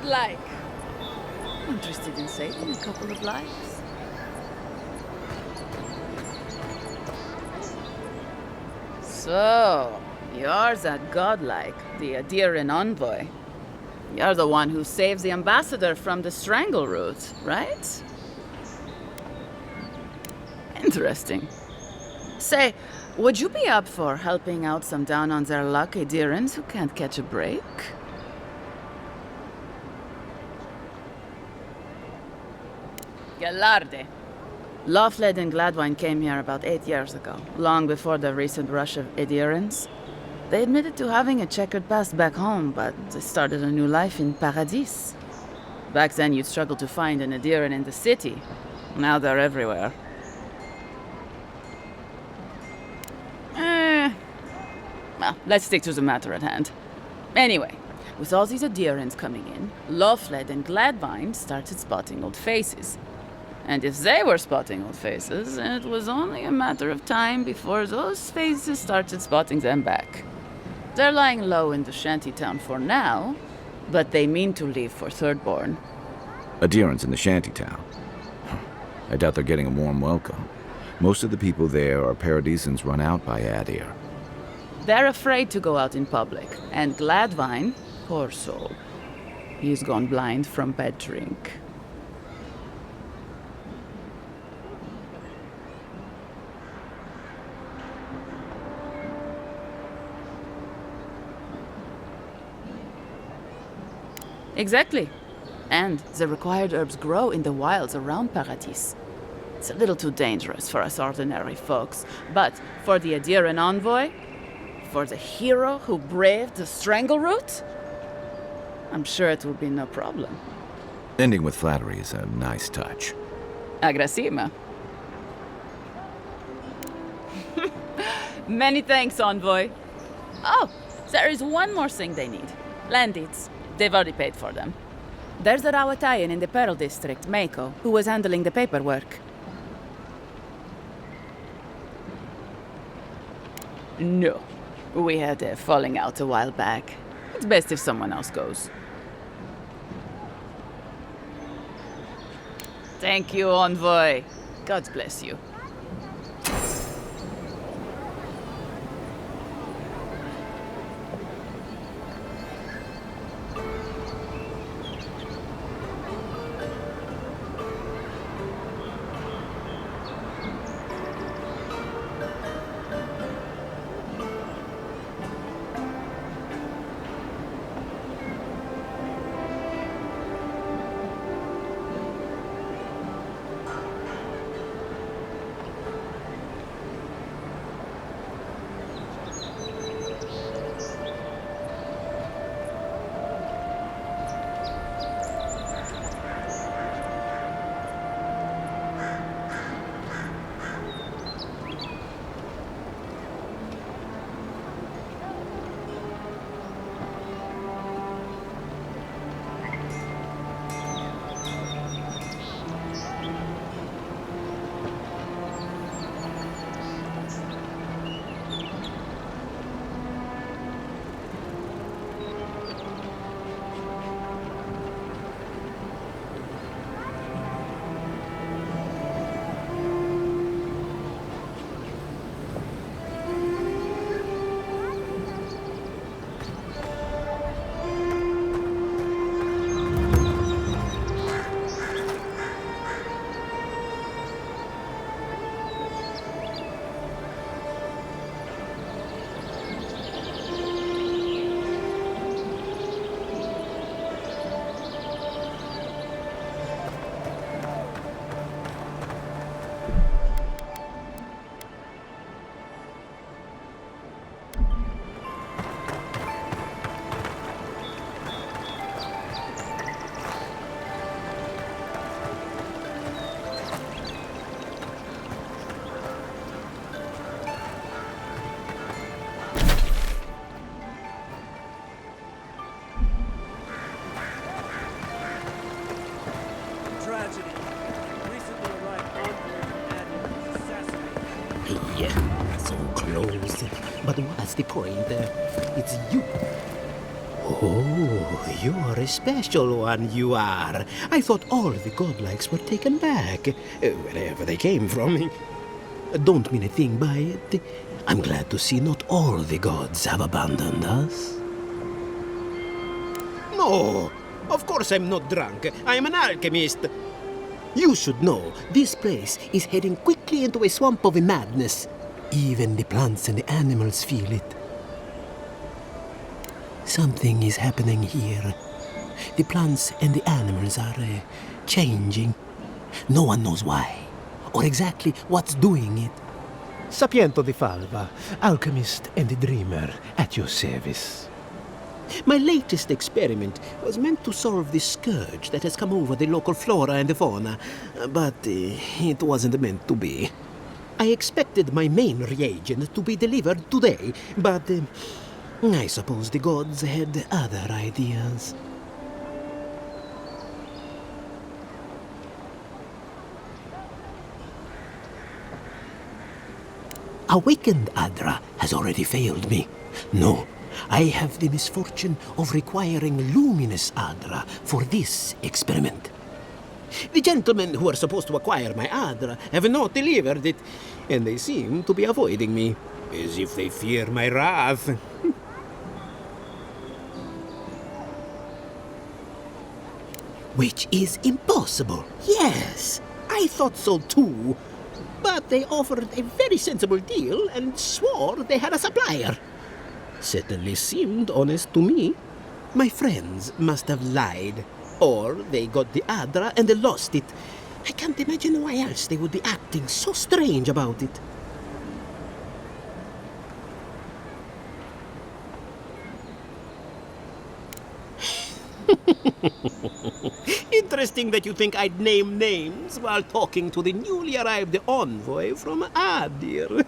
godlike. Interested in saving a couple of lives? So, you're that godlike, the Adiran envoy. You're the one who saves the ambassador from the strangle root, right? Interesting. Say, would you be up for helping out some down-on-their-luck Adirans who can't catch a break? Galarde. Loughled and Gladwine came here about 8 years ago, long before the recent rush of Adirans. They admitted to having a checkered past back home, but they started a new life in Paradis. Back then, you'd struggle to find an Adiran in the city. Now they're everywhere. Well, let's stick to the matter at hand. Anyway, with all these Adirans coming in, Loughled and Gladwine started spotting old faces. And if they were spotting old faces, it was only a matter of time before those faces started spotting them back. They're lying low in the shantytown for now, but they mean to leave for Thirdborn. Adirans in the shantytown. I doubt they're getting a warm welcome. Most of the people there are Paradisans run out by Adir. They're afraid to go out in public, and Gladwine, poor soul, he's gone blind from bad drink. Exactly. And the required herbs grow in the wilds around Paradis. It's a little too dangerous for us ordinary folks, but for the Adiran envoy, for the hero who braved the strangle root, I'm sure it will be no problem. Ending with flattery is a nice touch. Agrasima. Many thanks, envoy. Oh, there is one more thing they need. Land deeds. They've already paid for them. There's a Rawatayan in the Pearl District, Mako, who was handling the paperwork. No. We had a falling out a while back. It's best if someone else goes. Thank you, envoy. God bless you. Yeah, so close. But what's the point? It's you. Oh, you are a special one, you are. I thought all the godlikes were taken back, wherever they came from. Don't mean a thing by it. I'm glad to see not all the gods have abandoned us. No, of course I'm not drunk. I'm an alchemist. You should know, this place is heading quickly into a swamp of madness. Even the plants and the animals feel it. Something is happening here. The plants and the animals are changing. No one knows why, or exactly what's doing it. Sapiento di Falva, alchemist and a dreamer, at your service. My latest experiment was meant to solve the scourge that has come over the local flora and the fauna, but it wasn't meant to be. I expected my main reagent to be delivered today, but I suppose the gods had other ideas. Awakened Adra has already failed me. No, I have the misfortune of requiring luminous Adra for this experiment. The gentlemen who are supposed to acquire my Adra have not delivered it, and they seem to be avoiding me, as if they fear my wrath. Which is impossible. Yes, I thought so too. But they offered a very sensible deal and swore they had a supplier. Certainly seemed honest to me. My friends must have lied. Or they got the Adra and they lost it. I can't imagine why else they would be acting so strange about it. Interesting that you think I'd name names while talking to the newly arrived envoy from Adir.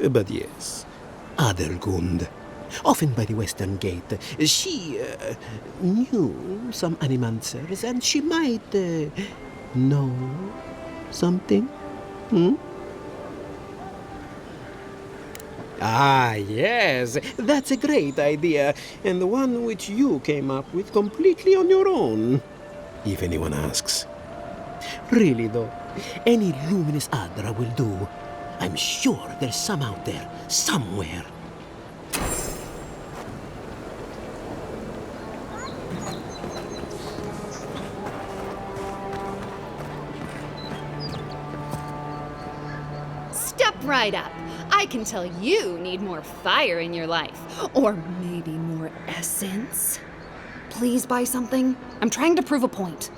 But yes, Adelgund, often by the western gate, she knew some animancers, and she might know something. Ah, yes, that's a great idea, and the one which you came up with completely on your own, if anyone asks. Really, though, any luminous Adra will do. I'm sure there's some out there, somewhere. Step right up. I can tell you need more fire in your life. Or maybe more essence. Please buy something. I'm trying to prove a point.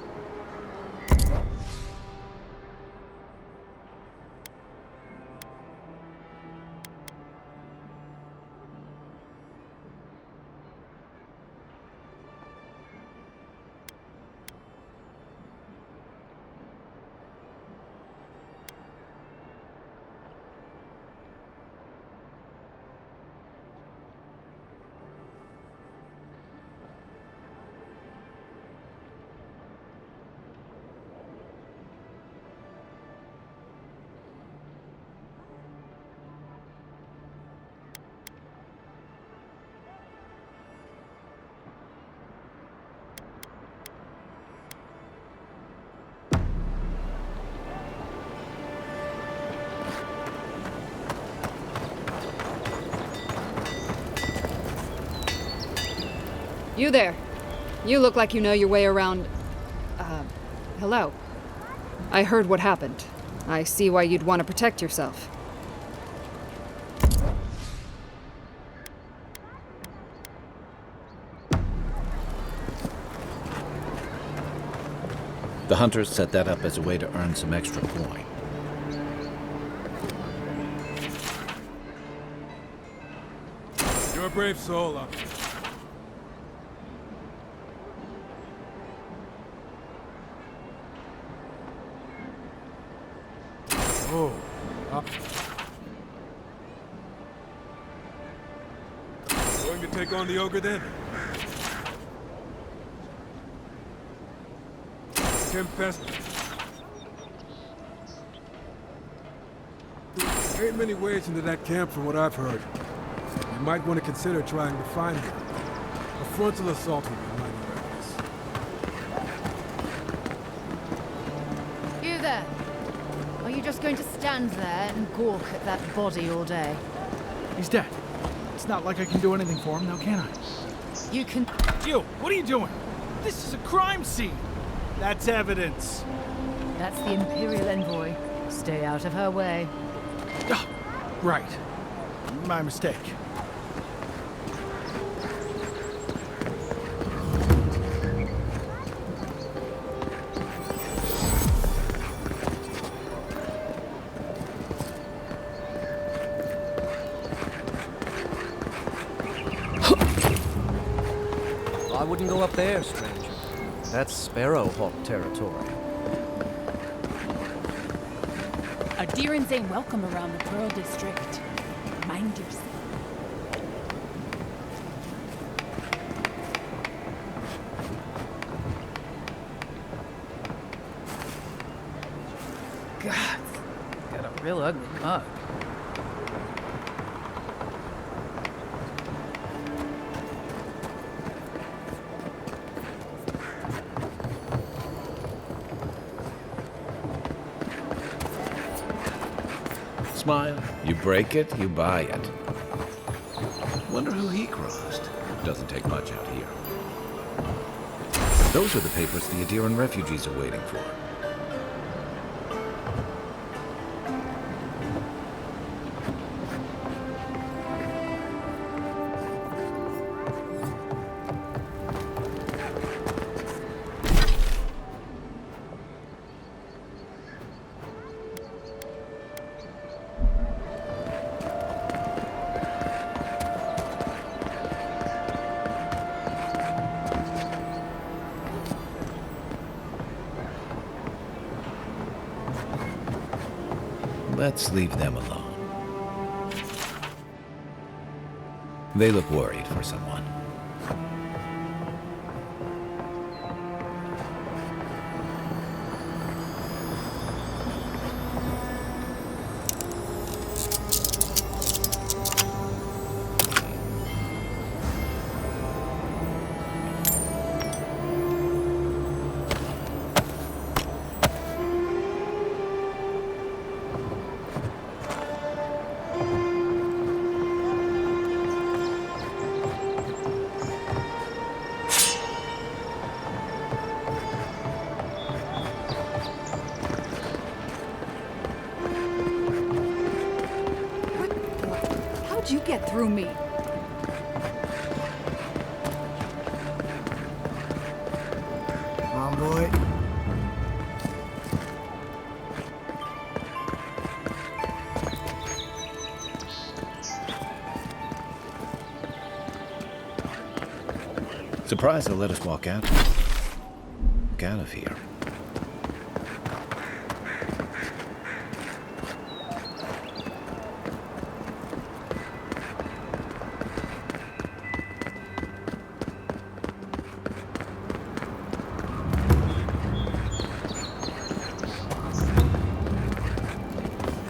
You there. You look like you know your way around... hello. I heard what happened. I see why you'd want to protect yourself. The hunters set that up as a way to earn some extra coin. You're a brave soul, Oh. Going to take on the ogre then? Tempest. Ain't many ways into that camp from what I've heard. You might want to consider trying to find her. A frontal assault would be mighty reckless. You there? Are you just going to stand there and gawk at that body all day? He's dead. It's not like I can do anything for him now, can I? You can... You, what are you doing? This is a crime scene. That's evidence. That's the Imperial envoy. Stay out of her way. Ah, right. My mistake. I wouldn't go up there, stranger. That's Sparrowhawk territory. Adherents ain't welcome around the Pearl District. Mind yourself. God, got a real ugly mug. Smile. You break it, you buy it. Wonder who he crossed. Doesn't take much out here. Those are the papers the Adiran refugees are waiting for. Let's leave them alone. They look worried for someone. How'd you get through me? Come on, boy. Surprised they'll let us walk out. Get out of here.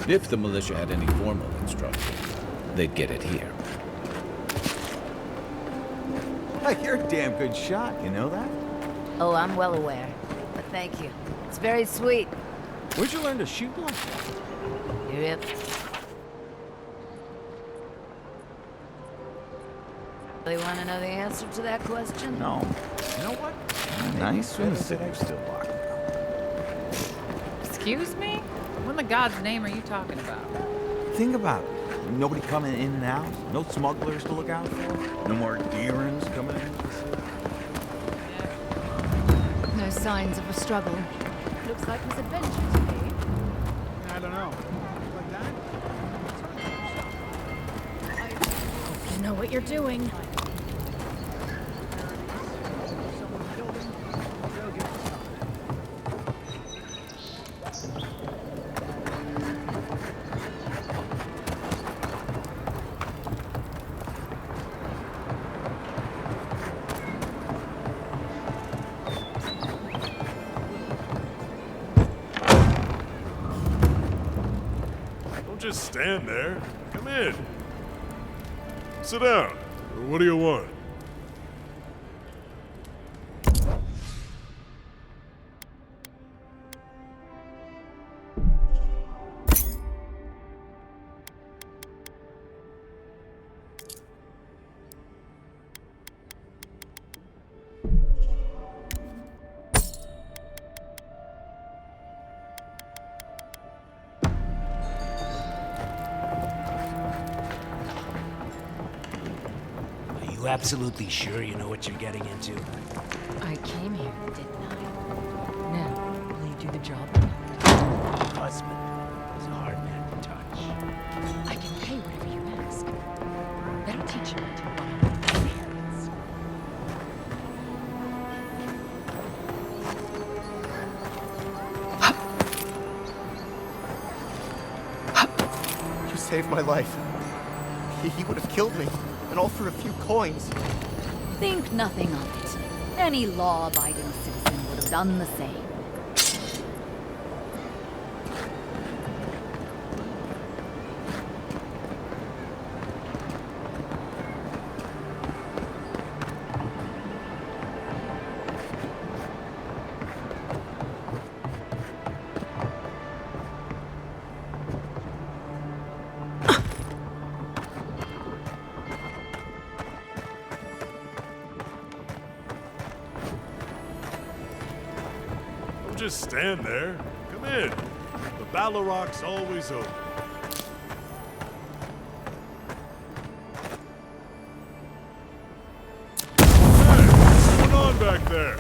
If the militia had any formal instruction, they'd get it here. Hey, you're a damn good shot, you know that? Oh, I'm well aware. But thank you. It's very sweet. Where'd you learn to shoot like that? Yep. Really want to know the answer to that question? No. You know what? Nice when the city's still locked. Excuse me? What in the God's name are you talking about? Think about it. Nobody coming in and out. No smugglers to look out for. No more Deerans coming into the city. No signs of a struggle. Looks like his adventure today. I don't know. Like that? You know what you're doing. Don't just stand there. Come in. Sit down. What do you want? Are you absolutely sure you know what you're getting into? I came here, didn't I? Now, will you do the job? Husband is a hard man to touch. I can pay whatever you ask. That'll teach you to run your hands. You saved my life. He would have killed me, and all for a few coins. Think nothing of it. Any law-abiding citizen would have done the same. Don't just stand there. Come in. The Balrog's always open. Hey, what's going on back there?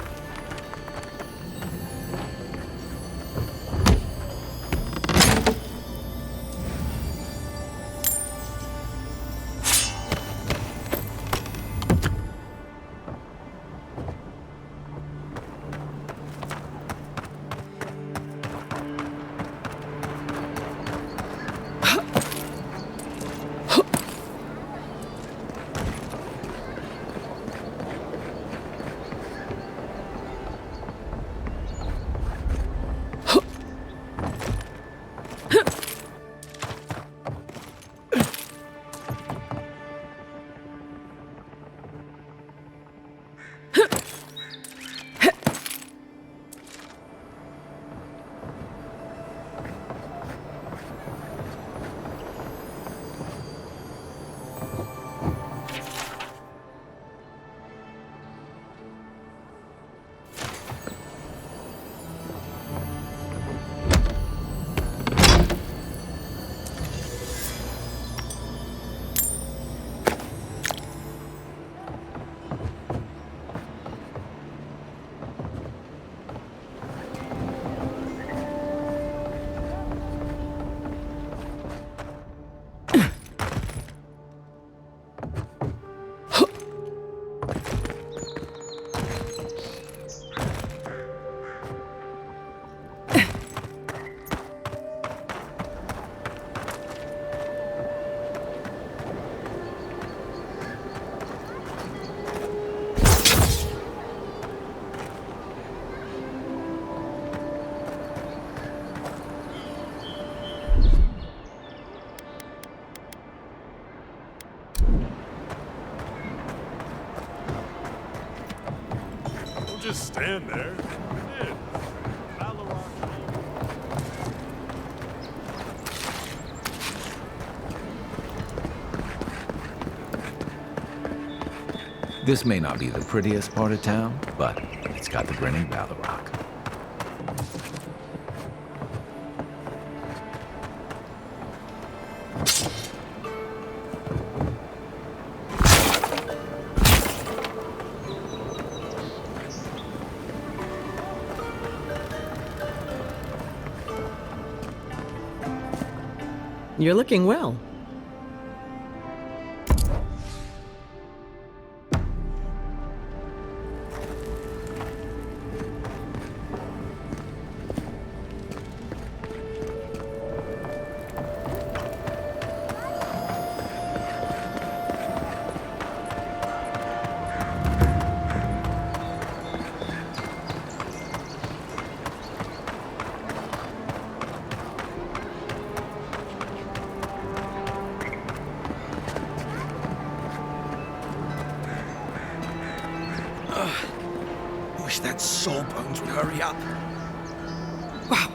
Don't just stand there. Come in. Balrog. This may not be the prettiest part of town, but it's got the grinning Balrog. You're looking well. that Sawbones would hurry up. Wow,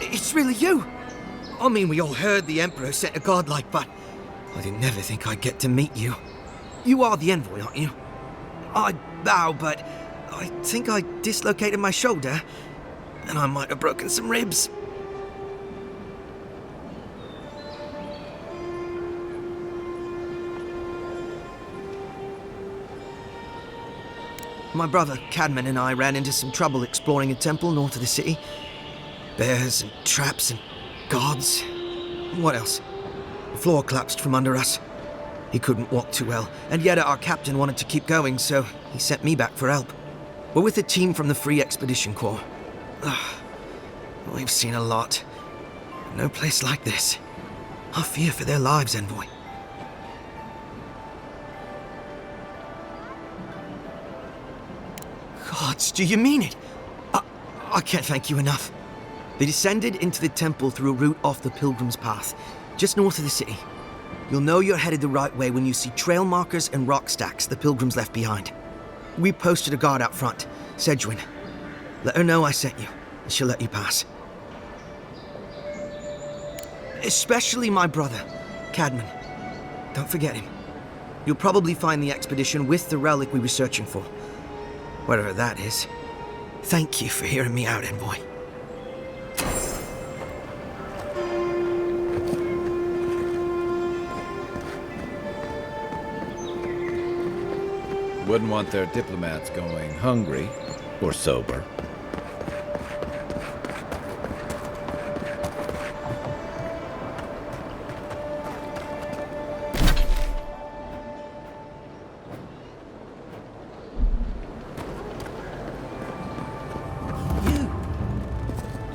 it's really you! I mean, we all heard the Emperor sent a godlike, but I didn't never think I'd get to meet you. You are the envoy, aren't you? I bow, but I think I dislocated my shoulder, and I might have broken some ribs. My brother, Cadman, and I ran into some trouble exploring a temple north of the city. Bears and traps and guards. What else? The floor collapsed from under us. He couldn't walk too well, and yet our captain wanted to keep going, so he sent me back for help. We're with a team from the Free Expedition Corps. We've seen a lot. No place like this. I fear for their lives, Envoy. Gods, do you mean it? I can't thank you enough. They descended into the temple through a route off the Pilgrim's Path, just north of the city. You'll know you're headed the right way when you see trail markers and rock stacks the Pilgrims left behind. We posted a guard out front, Sedgwin. Let her know I sent you, and she'll let you pass. Especially my brother, Cadman. Don't forget him. You'll probably find the expedition with the relic we were searching for. Whatever that is. Thank you for hearing me out, Envoy. Wouldn't want their diplomats going hungry or sober.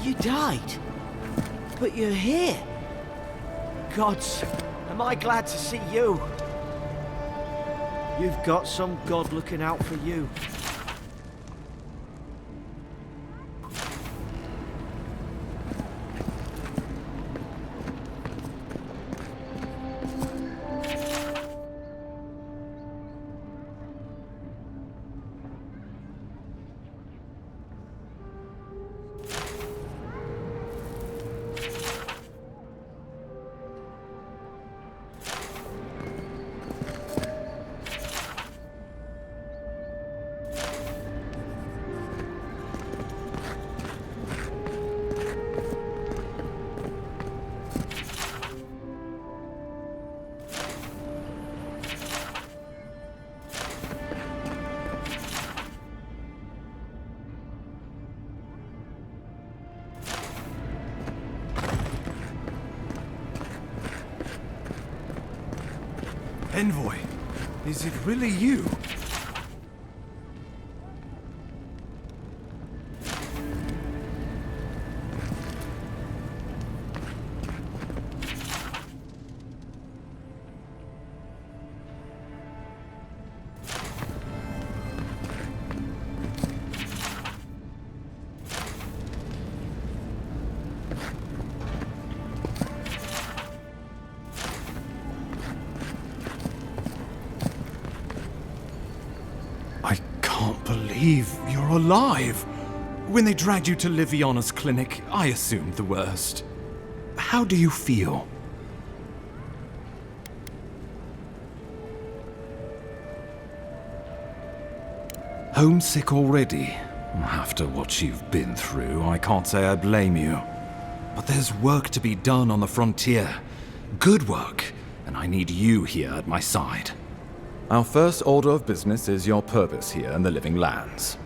You died. But you're here. Gods, am I glad to see you. You've got some god looking out for you. Envoy, is it really you? You're alive. When they dragged you to Liviana's clinic, I assumed the worst. How do you feel? Homesick already? After what you've been through, I can't say I blame you. But there's work to be done on the frontier. Good work, and I need you here at my side. Our first order of business is your purpose here in the Living Lands.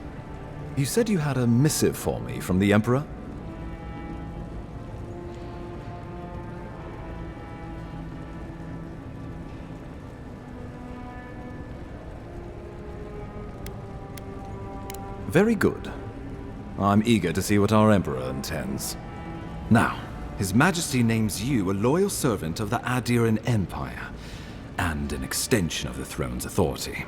You said you had a missive for me from the Emperor? Very good. I'm eager to see what our Emperor intends. Now, His Majesty names you a loyal servant of the Adiran Empire, and an extension of the throne's authority.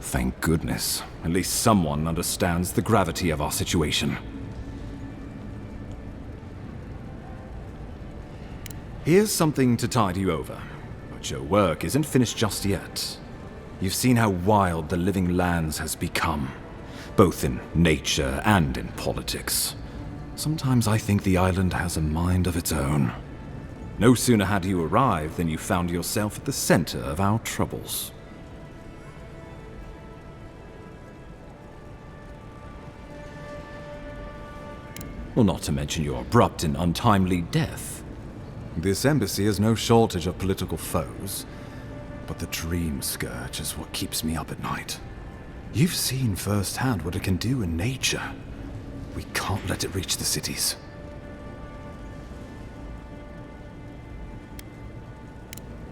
Thank goodness. At least someone understands the gravity of our situation. Here's something to tide you over, but your work isn't finished just yet. You've seen how wild the Living Lands has become. both in nature and in politics. Sometimes I think the island has a mind of its own. No sooner had you arrived than you found yourself at the center of our troubles. Well, not to mention your abrupt and untimely death. This embassy has no shortage of political foes, but the dream scourge is what keeps me up at night. You've seen firsthand what it can do in nature. We can't let it reach the cities.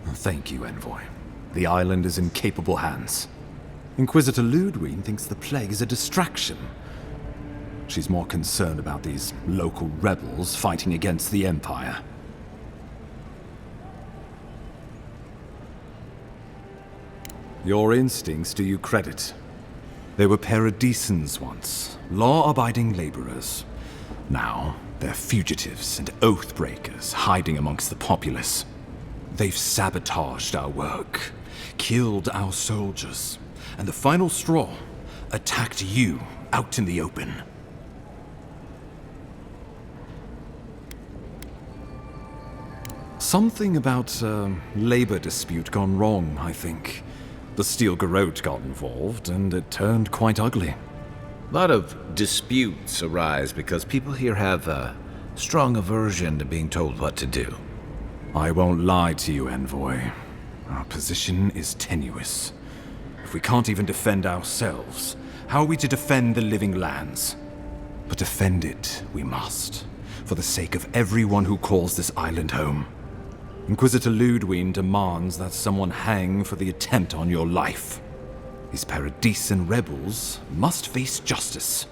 Thank you, Envoy. The island is in capable hands. Inquisitor Ludwig thinks the plague is a distraction. She's more concerned about these local rebels fighting against the Empire. Your instincts do you credit. They were paradisans once, law-abiding laborers. Now, they're fugitives and oath-breakers hiding amongst the populace. They've sabotaged our work, killed our soldiers, and the final straw, attacked you out in the open. Something about a labor dispute gone wrong, I think. The Steel Garrote got involved, and it turned quite ugly. A lot of disputes arise because people here have a strong aversion to being told what to do. I won't lie to you, Envoy. Our position is tenuous. If we can't even defend ourselves, how are we to defend the living lands? But defend it we must, for the sake of everyone who calls this island home. Inquisitor Ludwig demands that someone hang for the attempt on your life. These Paradisan rebels must face justice.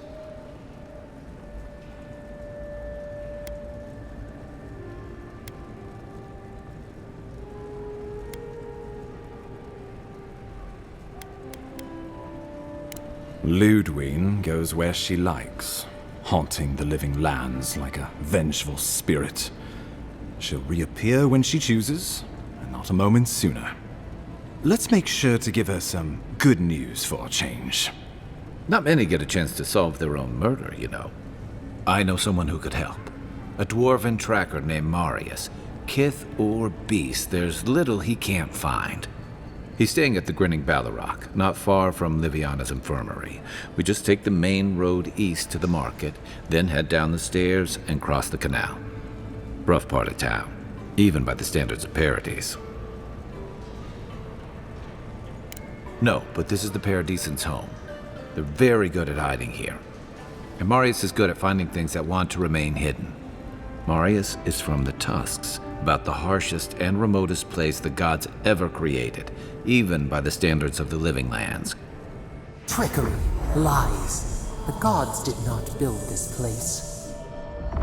Ludwig goes where she likes, haunting the living lands like a vengeful spirit. She'll reappear when she chooses, and not a moment sooner. Let's make sure to give her some good news for a change. Not many get a chance to solve their own murder, you know. I know someone who could help. A dwarven tracker named Marius. Kith or beast, there's little he can't find. He's staying at the Grinning Ballarrock, not far from Liviana's infirmary. We just take the main road east to the market, then head down the stairs and cross the canal. Rough part of town, even by the standards of Paradis. No, but this is the Paradisans' home. They're very good at hiding here. And Marius is good at finding things that want to remain hidden. Marius is from the Tusks, about the harshest and remotest place the gods ever created, even by the standards of the living lands. Trickery, lies. The gods did not build this place.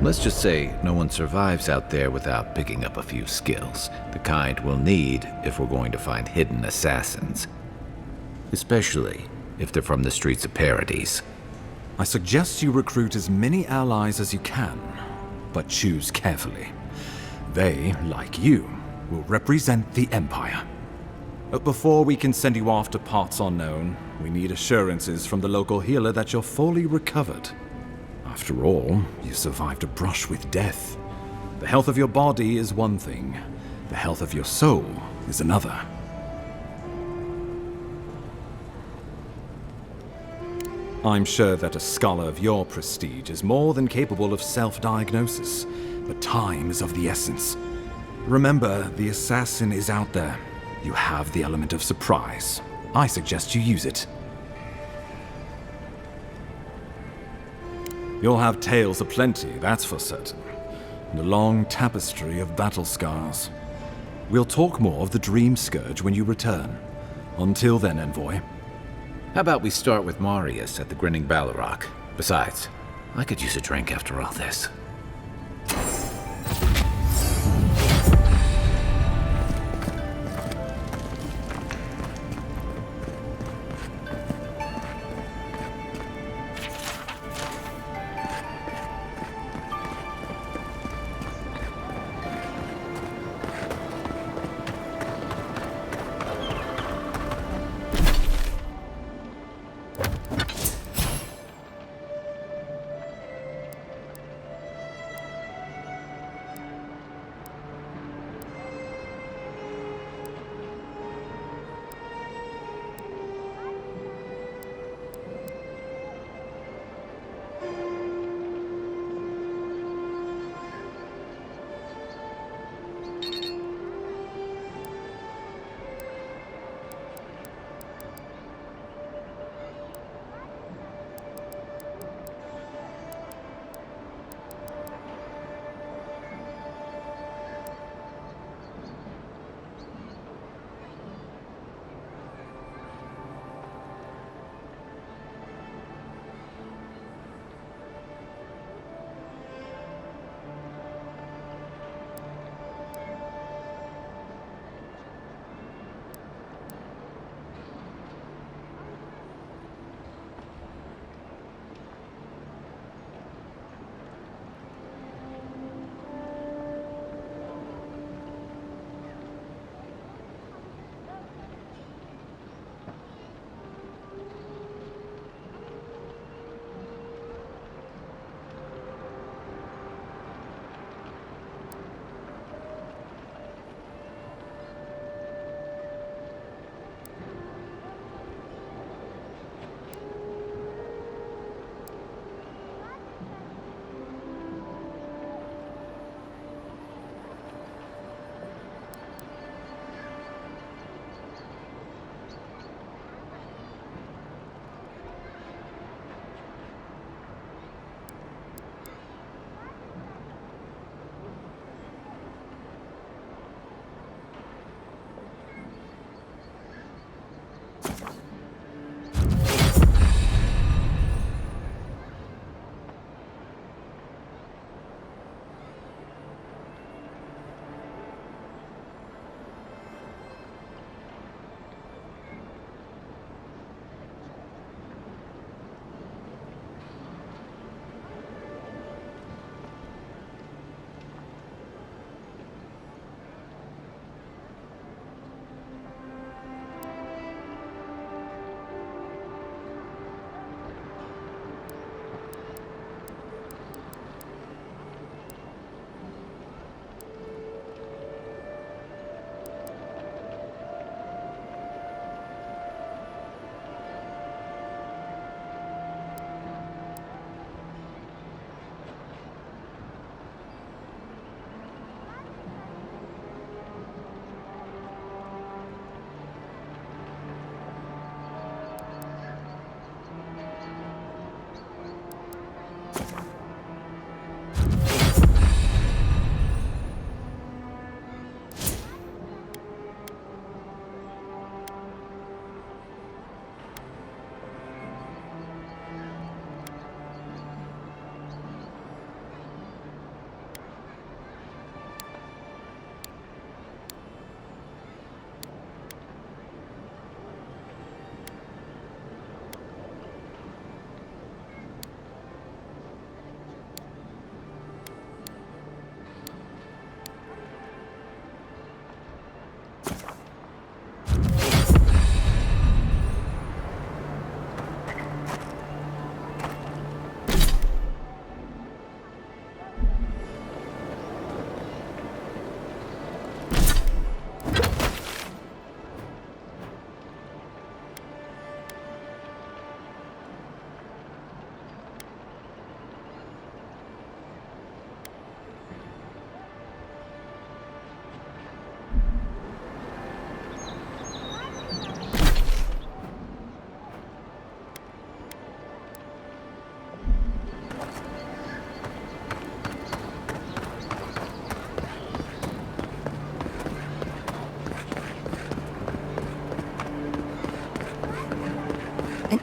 Let's just say no one survives out there without picking up a few skills, the kind we'll need if we're going to find hidden assassins. Especially if they're from the streets of Paradis. I suggest you recruit as many allies as you can, but choose carefully. They, like you, will represent the Empire. But before we can send you off to parts unknown, we need assurances from the local healer that you're fully recovered. After all, you survived a brush with death. The health of your body is one thing. The health of your soul is another. I'm sure that a scholar of your prestige is more than capable of self-diagnosis, but time is of the essence. Remember, the assassin is out there. You have the element of surprise. I suggest you use it. You'll have tales aplenty, that's for certain. And a long tapestry of battle scars. We'll talk more of the Dream Scourge when you return. Until then, Envoy. How about we start with Marius at the Grinning Ballarrock? Besides, I could use a drink after all this.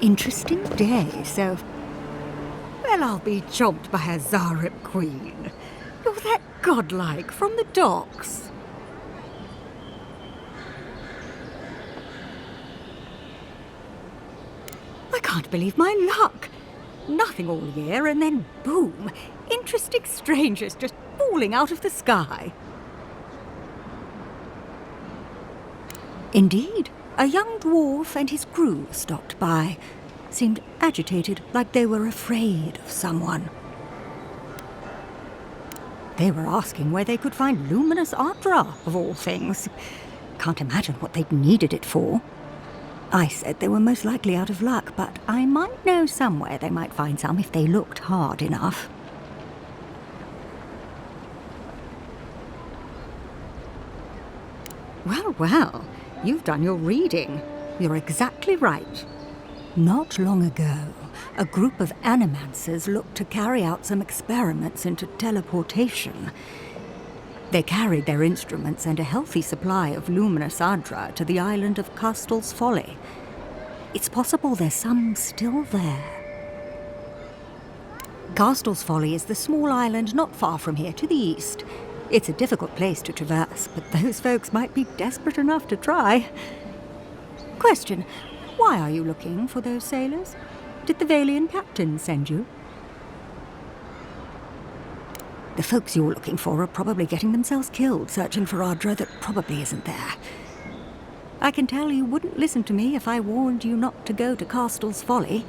interesting day, so... Well, I'll be chomped by a Zarep queen. You're that godlike from the docks. I can't believe my luck. Nothing all year, and then boom, interesting strangers just falling out of the sky. Indeed, a young dwarf and his crew stopped by. Seemed agitated, like they were afraid of someone. They were asking where they could find luminous Adra, of all things. Can't imagine what they'd needed it for. I said they were most likely out of luck, but I might know somewhere they might find some if they looked hard enough. Well, well, you've done your reading. You're exactly right. Not long ago, a group of animancers looked to carry out some experiments into teleportation. They carried their instruments and a healthy supply of luminous Adra to the island of Castel's Folly. It's possible there's some still there. Castel's Folly is the small island not far from here to the east. It's a difficult place to traverse, but those folks might be desperate enough to try. Question, why are you looking for those sailors? Did the Valian captain send you? The folks you're looking for are probably getting themselves killed searching for Adra that probably isn't there. I can tell you wouldn't listen to me if I warned you not to go to Castel's Folly,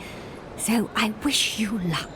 so I wish you luck.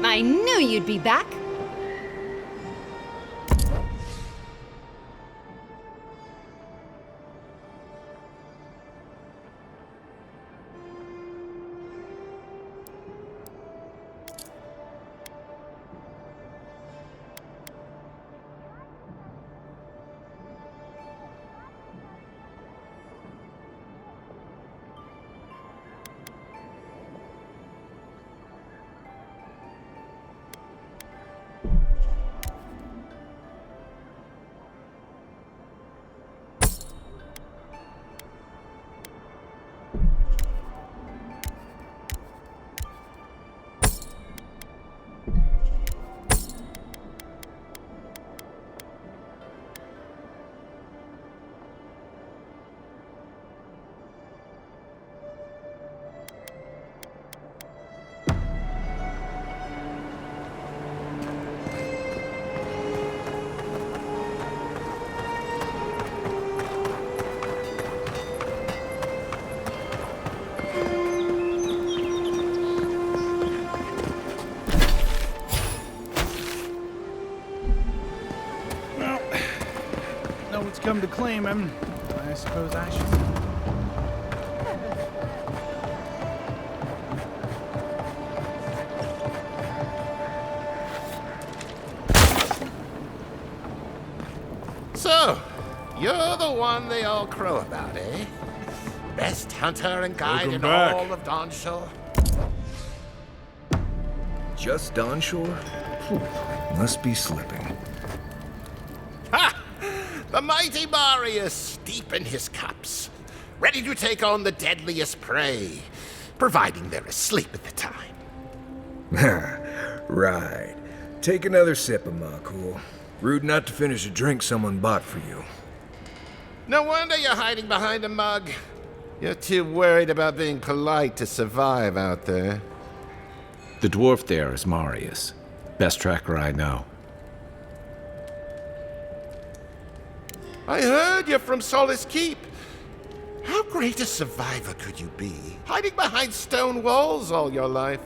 I knew you'd be back. Come to claim him, I suppose I should. So, you're the one they all crow about, eh? Best hunter and guide Welcome in back. all of Dawnshore. Just Dawnshore? Must be slipping. Ha! The mighty Marius, deep in his cups, ready to take on the deadliest prey, providing they're asleep at the time. Right. Take another sip of Makul. Rude not to finish a drink someone bought for you. No wonder you're hiding behind a mug. You're too worried about being polite to survive out there. The dwarf there is Marius. Best tracker I know. I heard you're from Solace Keep. How great a survivor could you be, hiding behind stone walls all your life?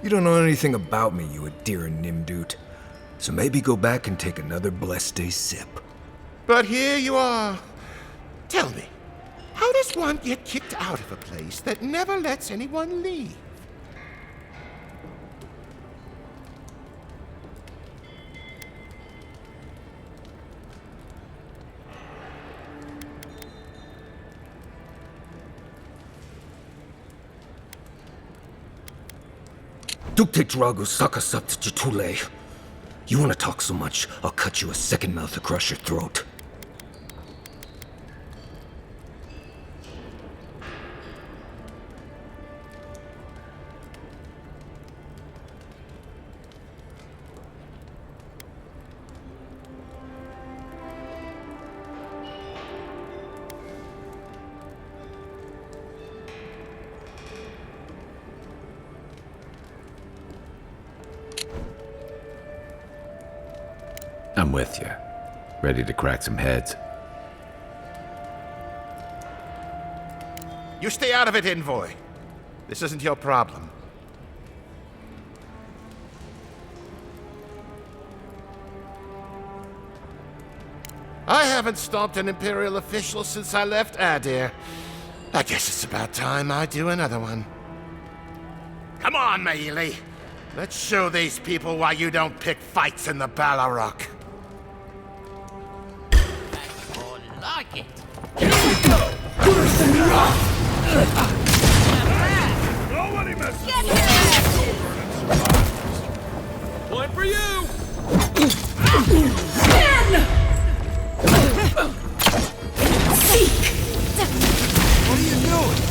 You don't know anything about me, you Adiran Nimdut. So maybe go back and take another blessed day sip. But here you are. Tell me, how does one get kicked out of a place that never lets anyone leave? Dukte Drago Sakasapt Jitule. You wanna talk so much, I'll cut you a second mouth across your throat. I'm with you. Ready to crack some heads. You stay out of it, Envoy. This isn't your problem. I haven't stopped an Imperial official since I left Adir. I guess it's about time I do another one. Come on, Maili. Let's show these people why you don't pick fights in the Ballarok. Like it. Nobody messes Get One for you! What are you doing?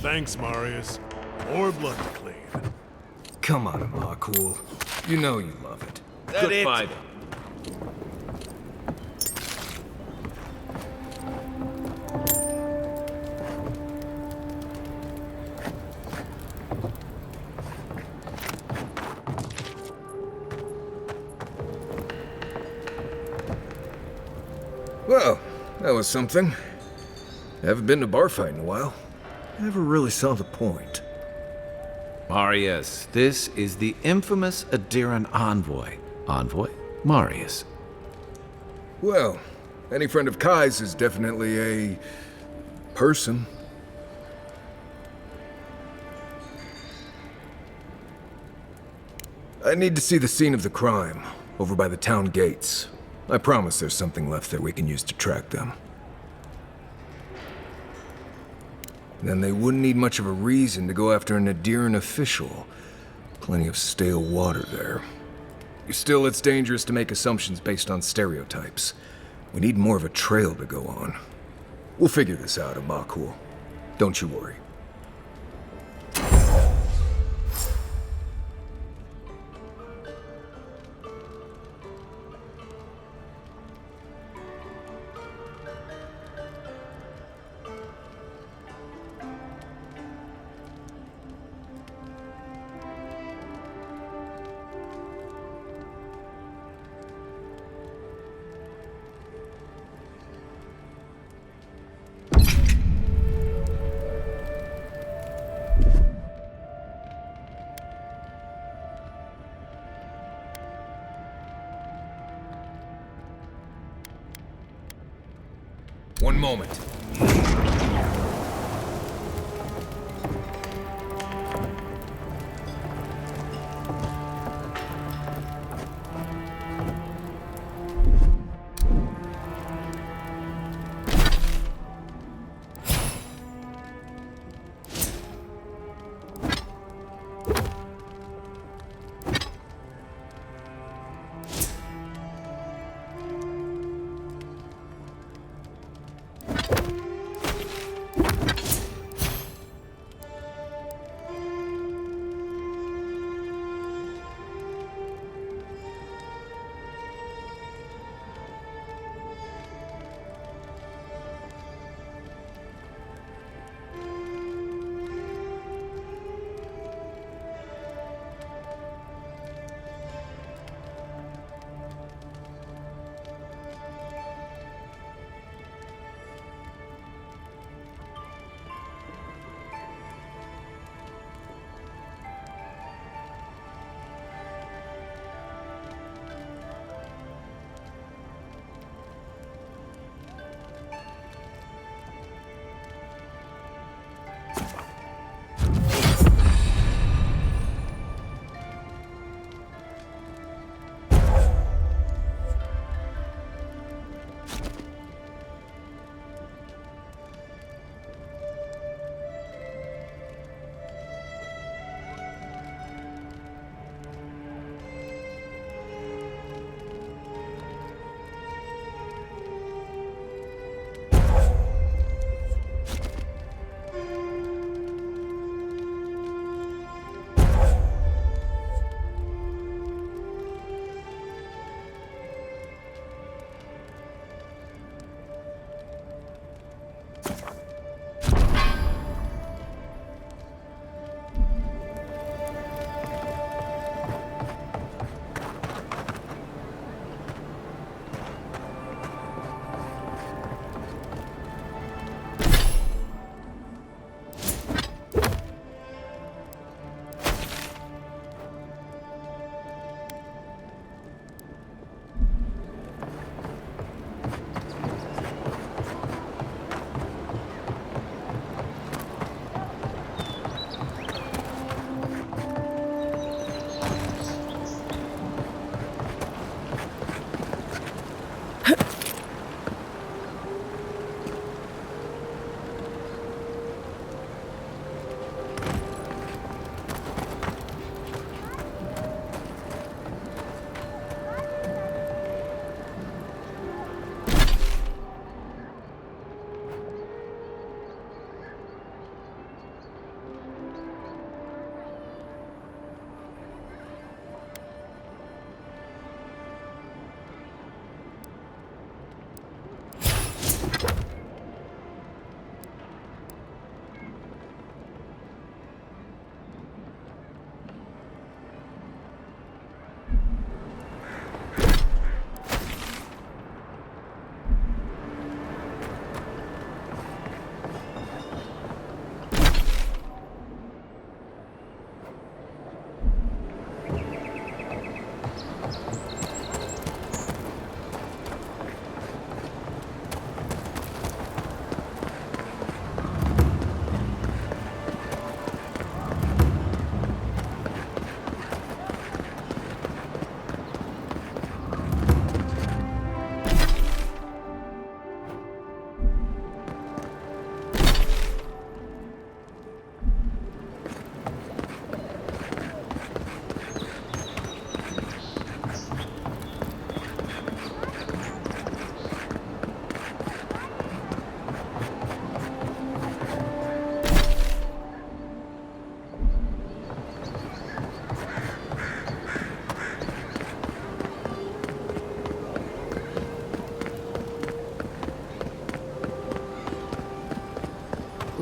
Thanks, Marius. More blood to clean. Come on, Makul. You know you love it. That it? fight. Well, that was something. Haven't been to bar fight in a while. Never really saw the point. Marius, this is the infamous Adiran envoy. Envoy? Marius. Well, any friend of Kai's is definitely a person. I need to see the scene of the crime, over by the town gates. I promise there's something left there we can use to track them. Then they wouldn't need much of a reason to go after an Adiran official. Plenty of stale water there. Still, it's dangerous to make assumptions based on stereotypes. We need more of a trail to go on. We'll figure this out, Makul. Don't you worry. One moment.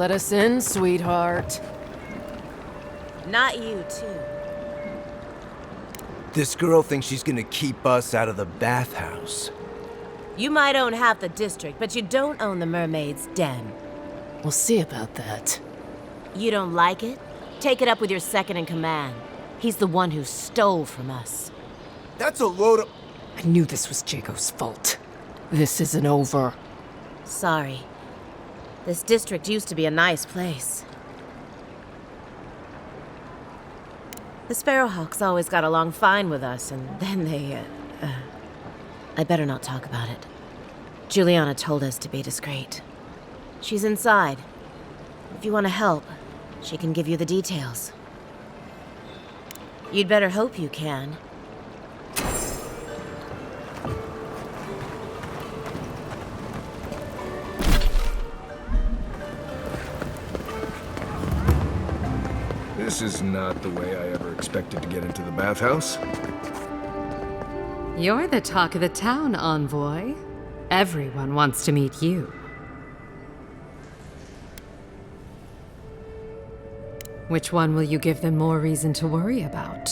Let us in, sweetheart. Not you, too. This girl thinks she's gonna keep us out of the bathhouse. You might own half the district, but you don't own the mermaid's den. We'll see about that. You don't like it? Take it up with your second in command. He's the one who stole from us. That's a load of... I knew this was Jago's fault. This isn't over. Sorry. This district used to be a nice place. The Sparrowhawks always got along fine with us, and then they, I better not talk about it. Juliana told us to be discreet. She's inside. If you want to help, she can give you the details. You'd better hope you can. This is not the way I ever expected to get into the bathhouse. You're the talk of the town, envoy. Everyone wants to meet you. Which one will you give them more reason to worry about?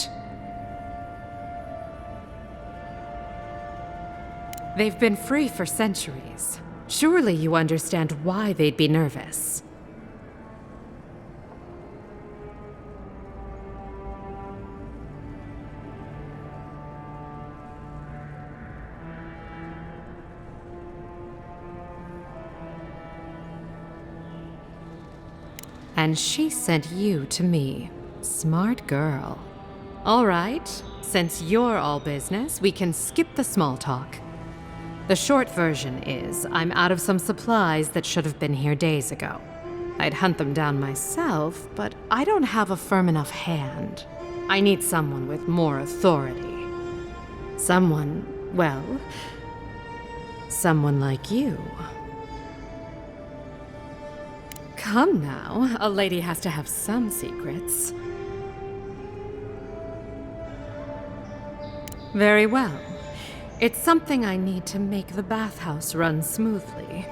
They've been free for centuries. Surely you understand why they'd be nervous. And she sent you to me. Smart girl. All right, since you're all business, we can skip the small talk. The short version is, I'm out of some supplies that should have been here days ago. I'd hunt them down myself, but I don't have a firm enough hand. I need someone with more authority. Someone, well, someone like you. Come now, a lady has to have some secrets. Very well. It's something I need to make the bathhouse run smoothly.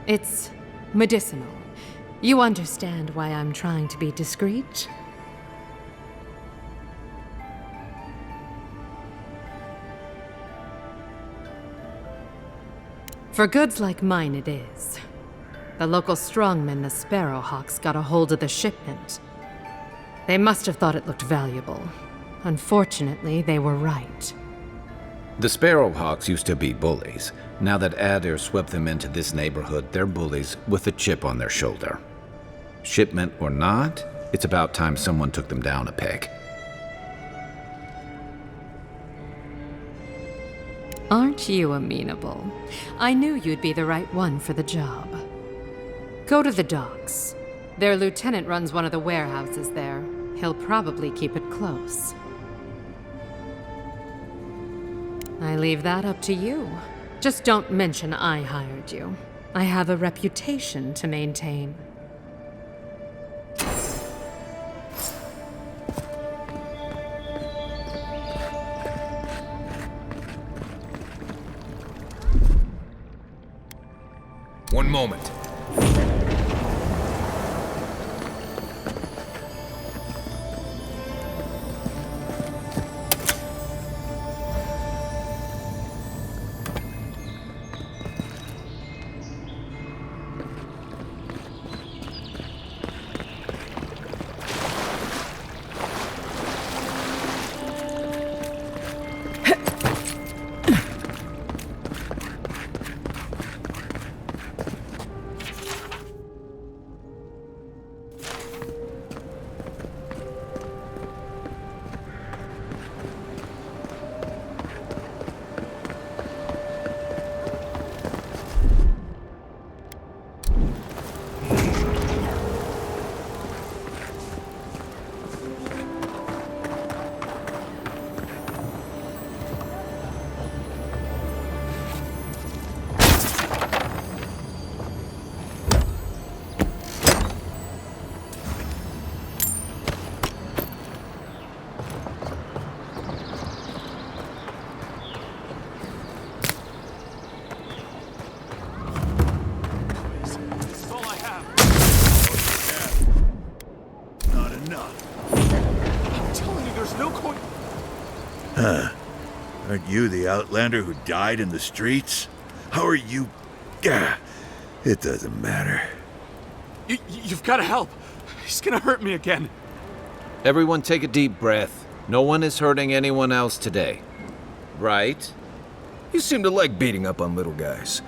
It's medicinal. You understand why I'm trying to be discreet? For goods like mine it is. The local strongmen, the Sparrowhawks, got a hold of the shipment. They must have thought it looked valuable. Unfortunately, they were right. The Sparrowhawks used to be bullies. Now that Adair swept them into this neighborhood, they're bullies with a chip on their shoulder. Shipment or not, it's about time someone took them down a peg. Aren't you amenable? I knew you'd be the right one for the job. Go to the docks. Their lieutenant runs one of the warehouses there. He'll probably keep it close. I leave that up to you. Just don't mention I hired you. I have a reputation to maintain. One moment. Aren't you the outlander who died in the streets? How are you? Gah, it doesn't matter. You've got to help. He's gonna hurt me again. Everyone take a deep breath. No one is hurting anyone else today. Right? You seem to like beating up on little guys.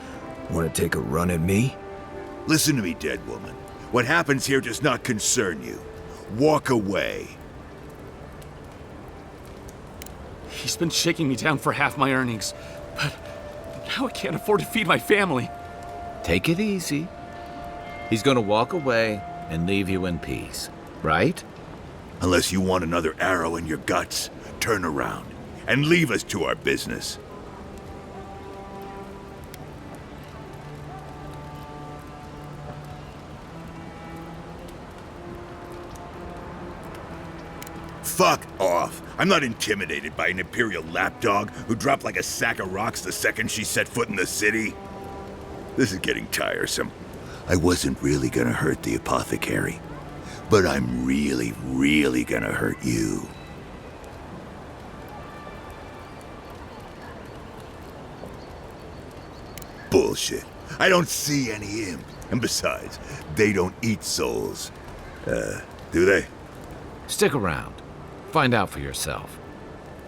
Want to take a run at me? Listen to me, dead woman. What happens here does not concern you. Walk away. He's been shaking me down for half my earnings, but now I can't afford to feed my family. Take it easy. He's gonna walk away and leave you in peace, right? Unless you want another arrow in your guts, turn around and leave us to our business. Fuck off. I'm not intimidated by an Imperial lapdog who dropped like a sack of rocks the second she set foot in the city. This is getting tiresome. I wasn't really gonna hurt the apothecary, but I'm really, really gonna hurt you. Bullshit. I don't see any imp. And besides, they don't eat souls. Do they? Stick around. Find out for yourself.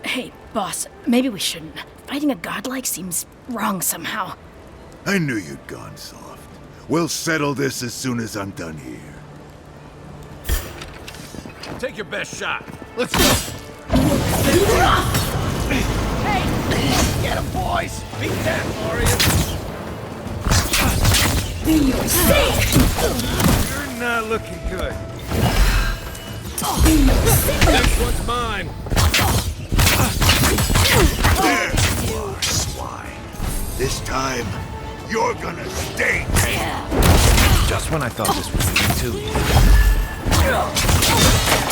Hey, boss, maybe we shouldn't. Fighting a godlike seems wrong somehow. I knew you'd gone soft. We'll settle this as soon as I'm done here. Take your best shot. Let's go. Hey! Get him, boys! Beat that, Warriors! You're not looking good. Next one's mine. There you are, swine. This time, you're gonna stay dead. Just when I thought this was too easy.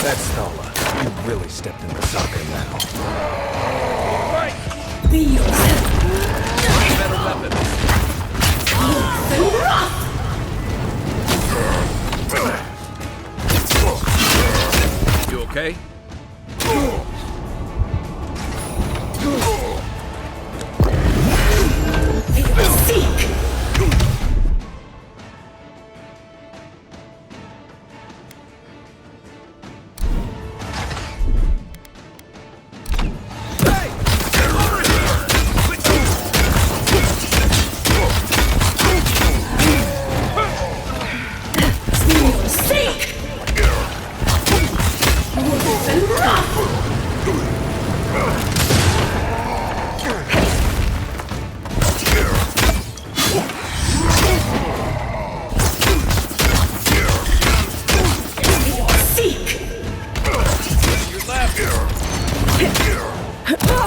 That's Nala. You really stepped in the soccer now. Right. Better weapon. You okay?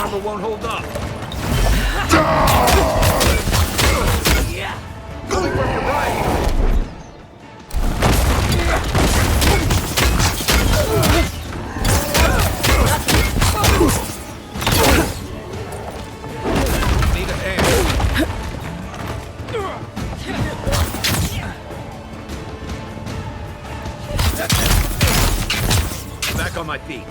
Armor won't hold up. Going from your right. Need a hand. Back on my feet.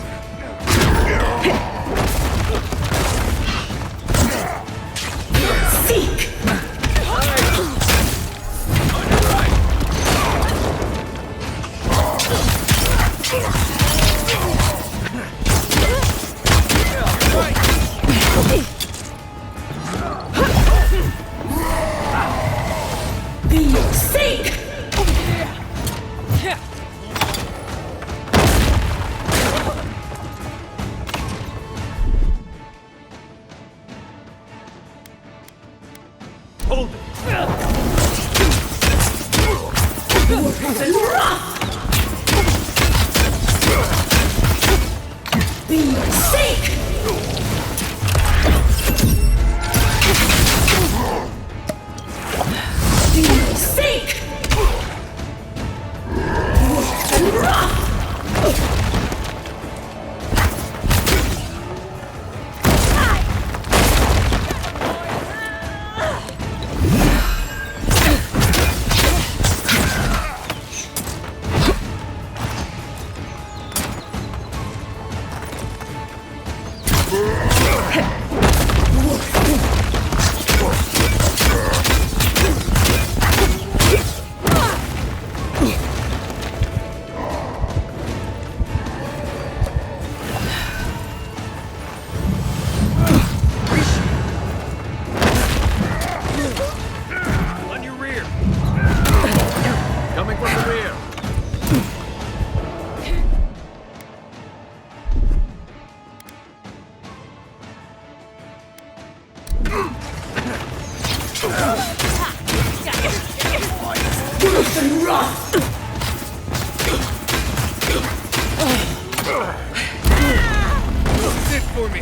Seek! On your right. Be your sake! Hold it. Be your sake! Be your sake! Sit for me!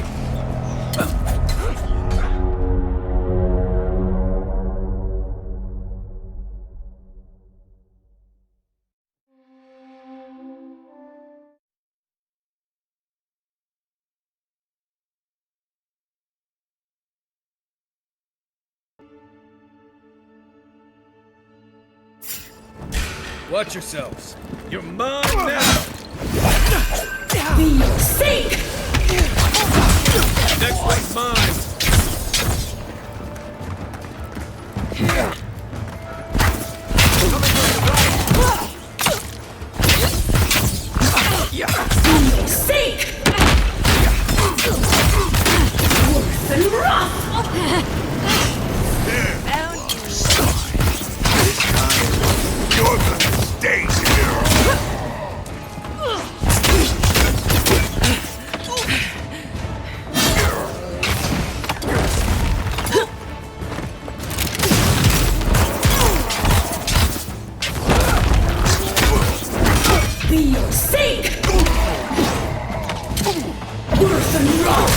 Watch yourselves. You're mine now! We sink! Next one's mine! We sink! Worse and rough! You're gonna stay here! Be your sink! Worse and rough!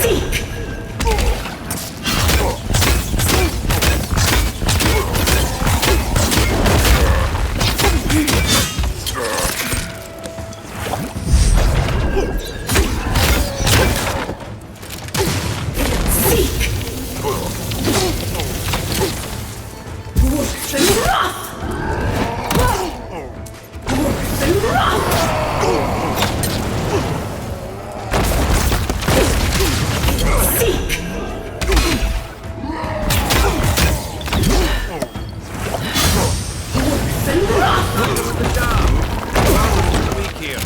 Seek! Worse and rough! Worse and rough! Seek! Worse and rough! Weak here.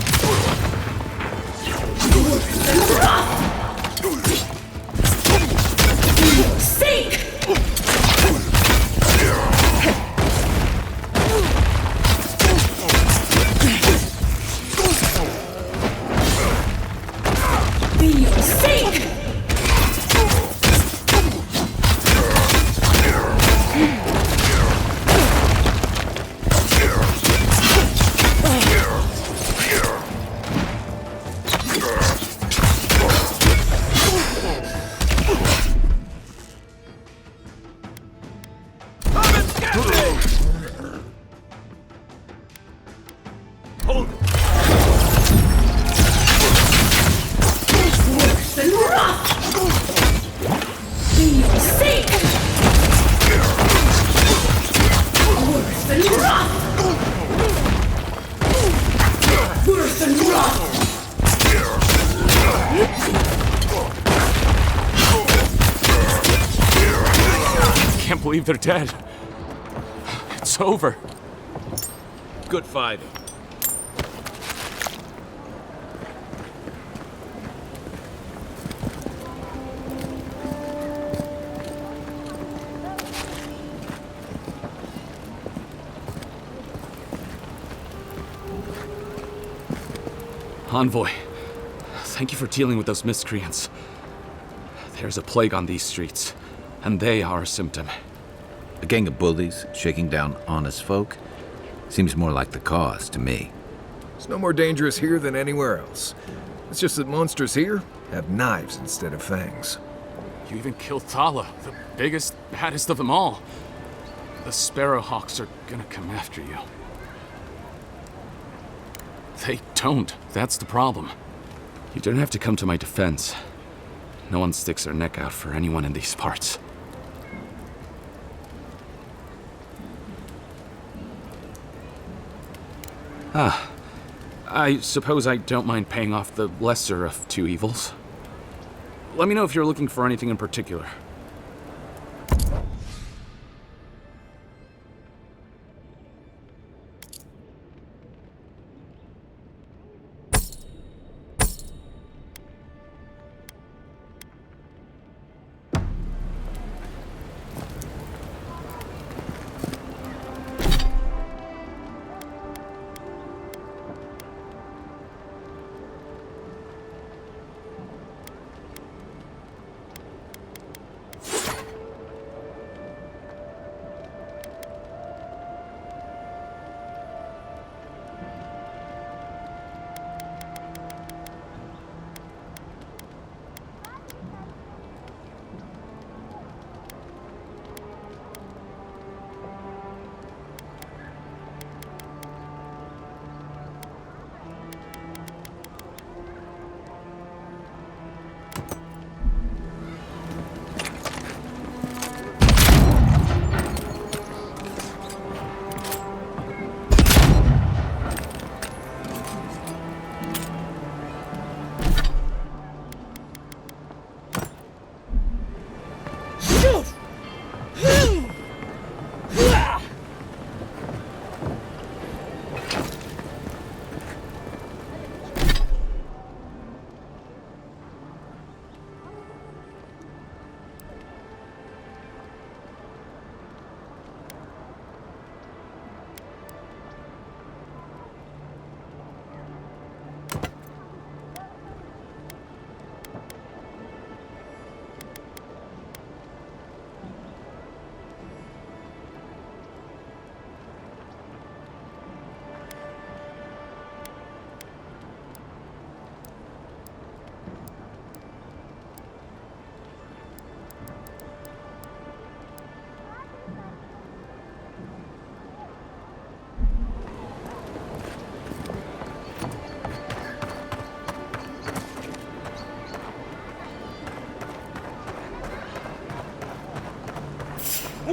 Worse and rough! Seek! Be your sink! Hold it! Worse and rough! Be your sink! Worse and rough! Worse and rough! Can't believe they're dead. It's over. Good fighting. Envoy, thank you for dealing with those miscreants. There's a plague on these streets, and they are a symptom. A gang of bullies shaking down honest folk? Seems more like the cause to me. It's no more dangerous here than anywhere else. It's just that monsters here have knives instead of fangs. You even killed Thala, the biggest, baddest of them all. The Sparrowhawks are gonna come after you. They don't. That's the problem. You don't have to come to my defense. No one sticks their neck out for anyone in these parts. I suppose I don't mind paying off the lesser of two evils. Let me know if you're looking for anything in particular.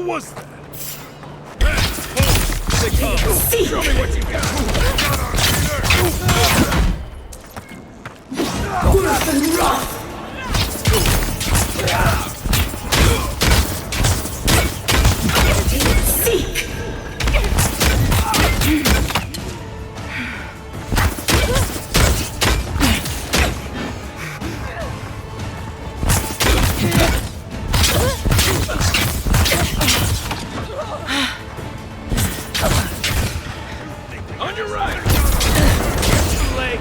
Who was that? Here they come. Show me what you got. Seek! On your right! Leg!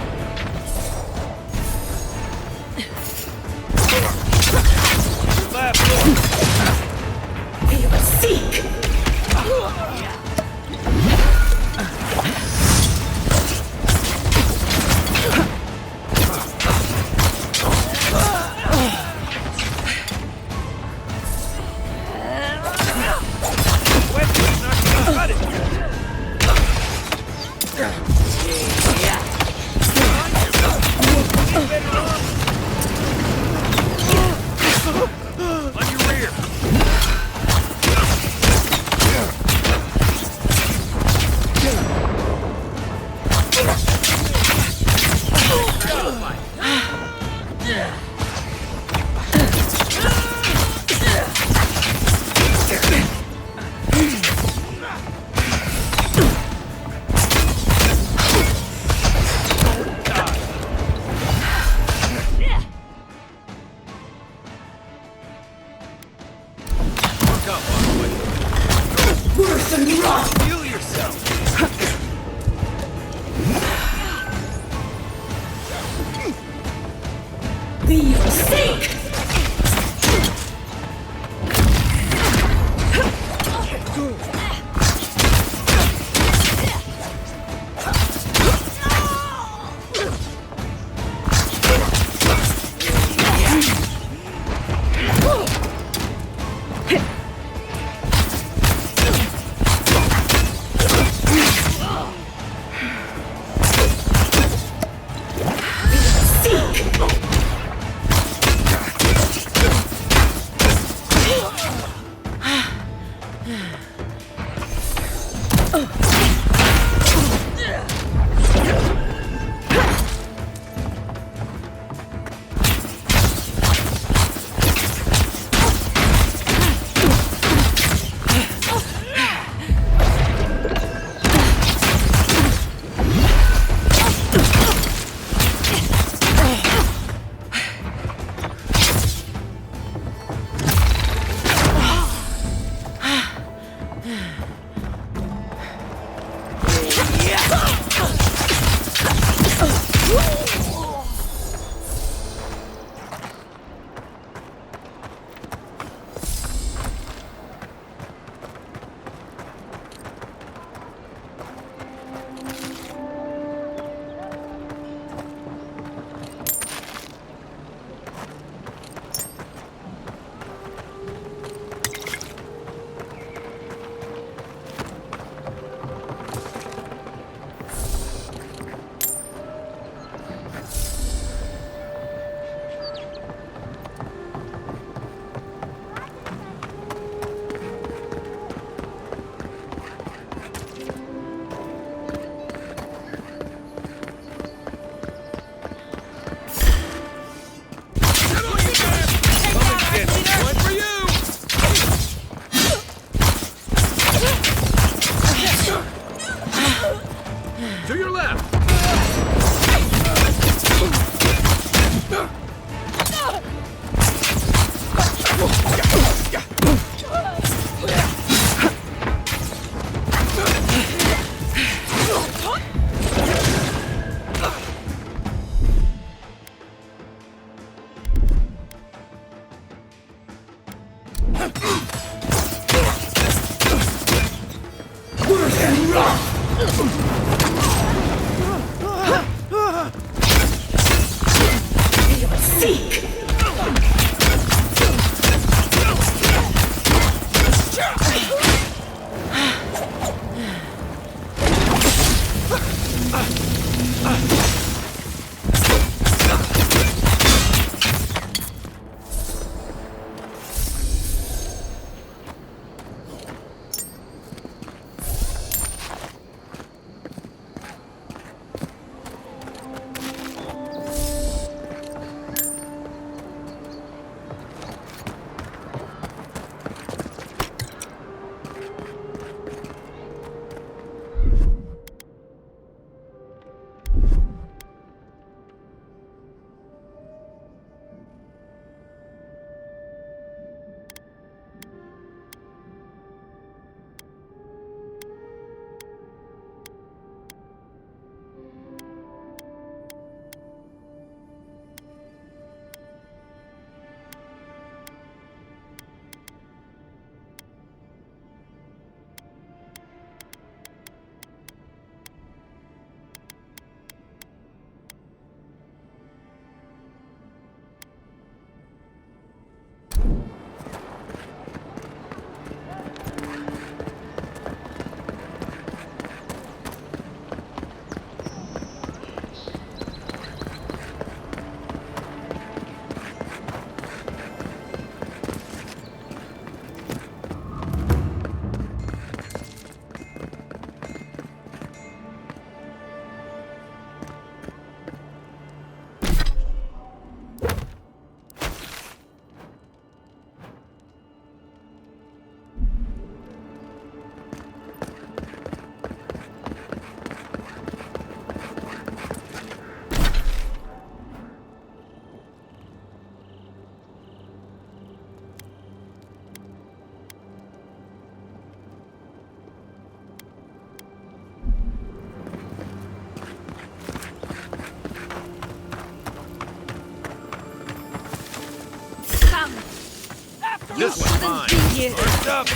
This one's mine. First up.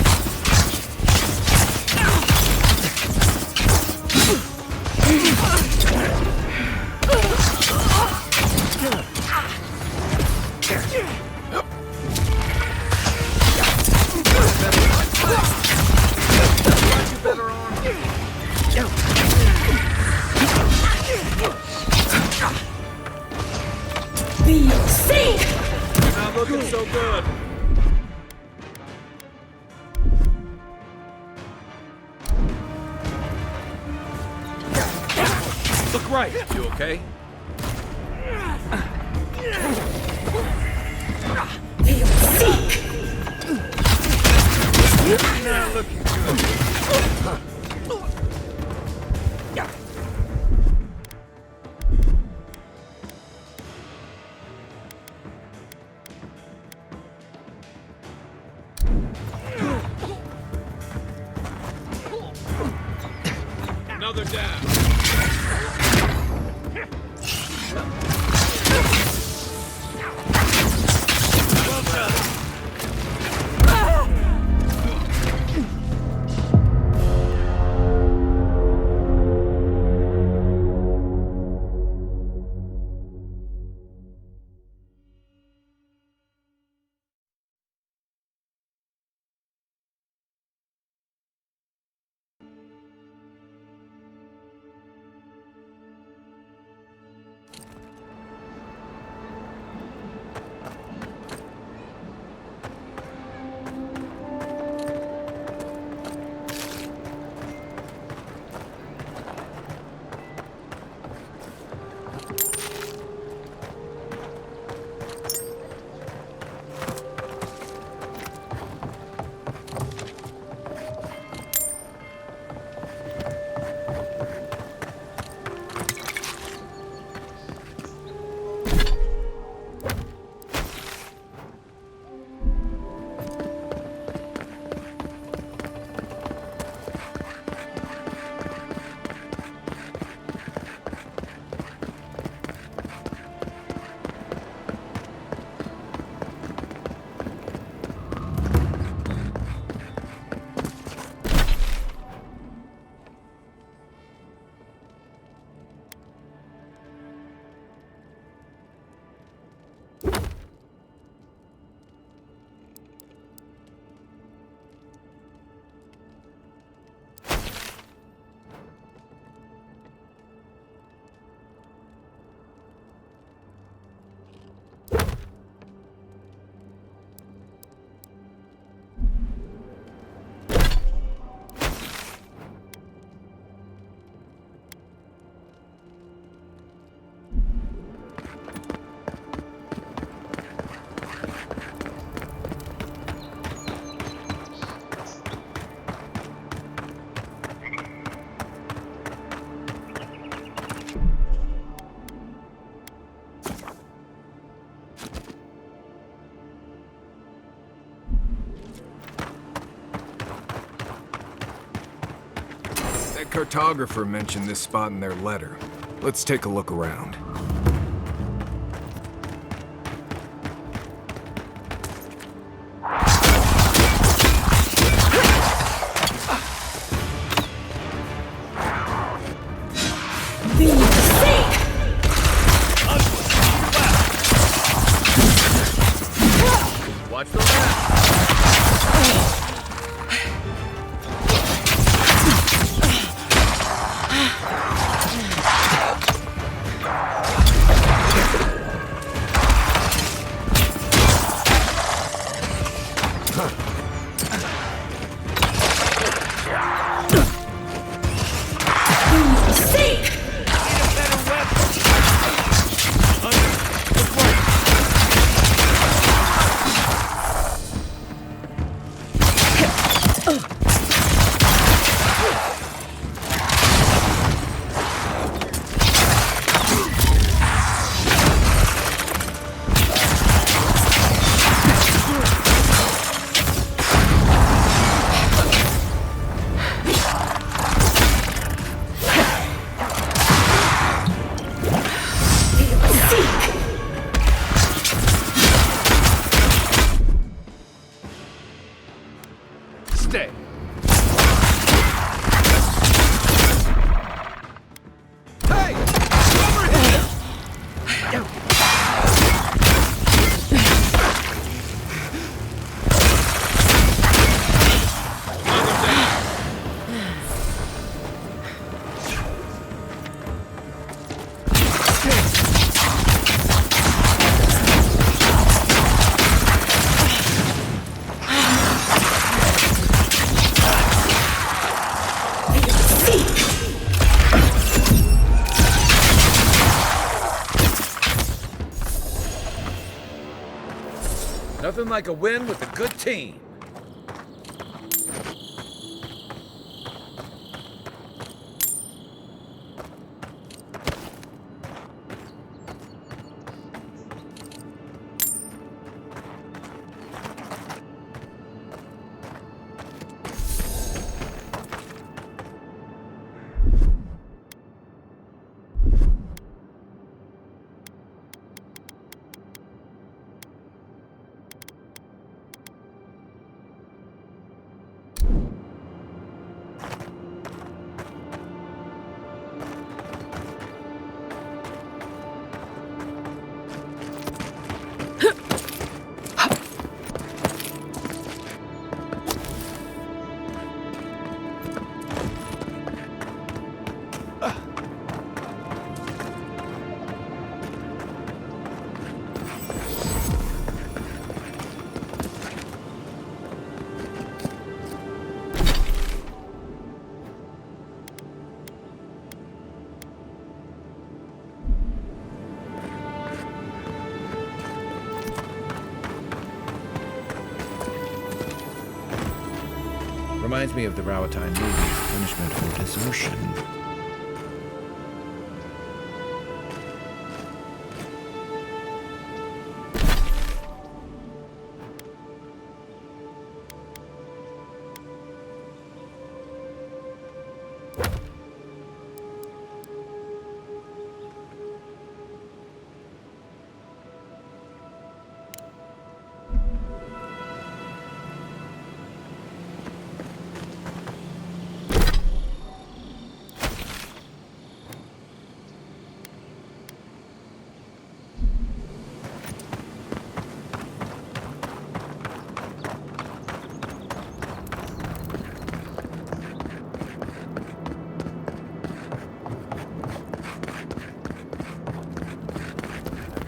Not looking so good. Look right. You okay? Not looking good. Another down. That cartographer mentioned this spot in their letter. Let's take a look around. Watch the left. Nothing like a win with a good team. Reminds me of the Rawatine movie, Punishment for Desertion.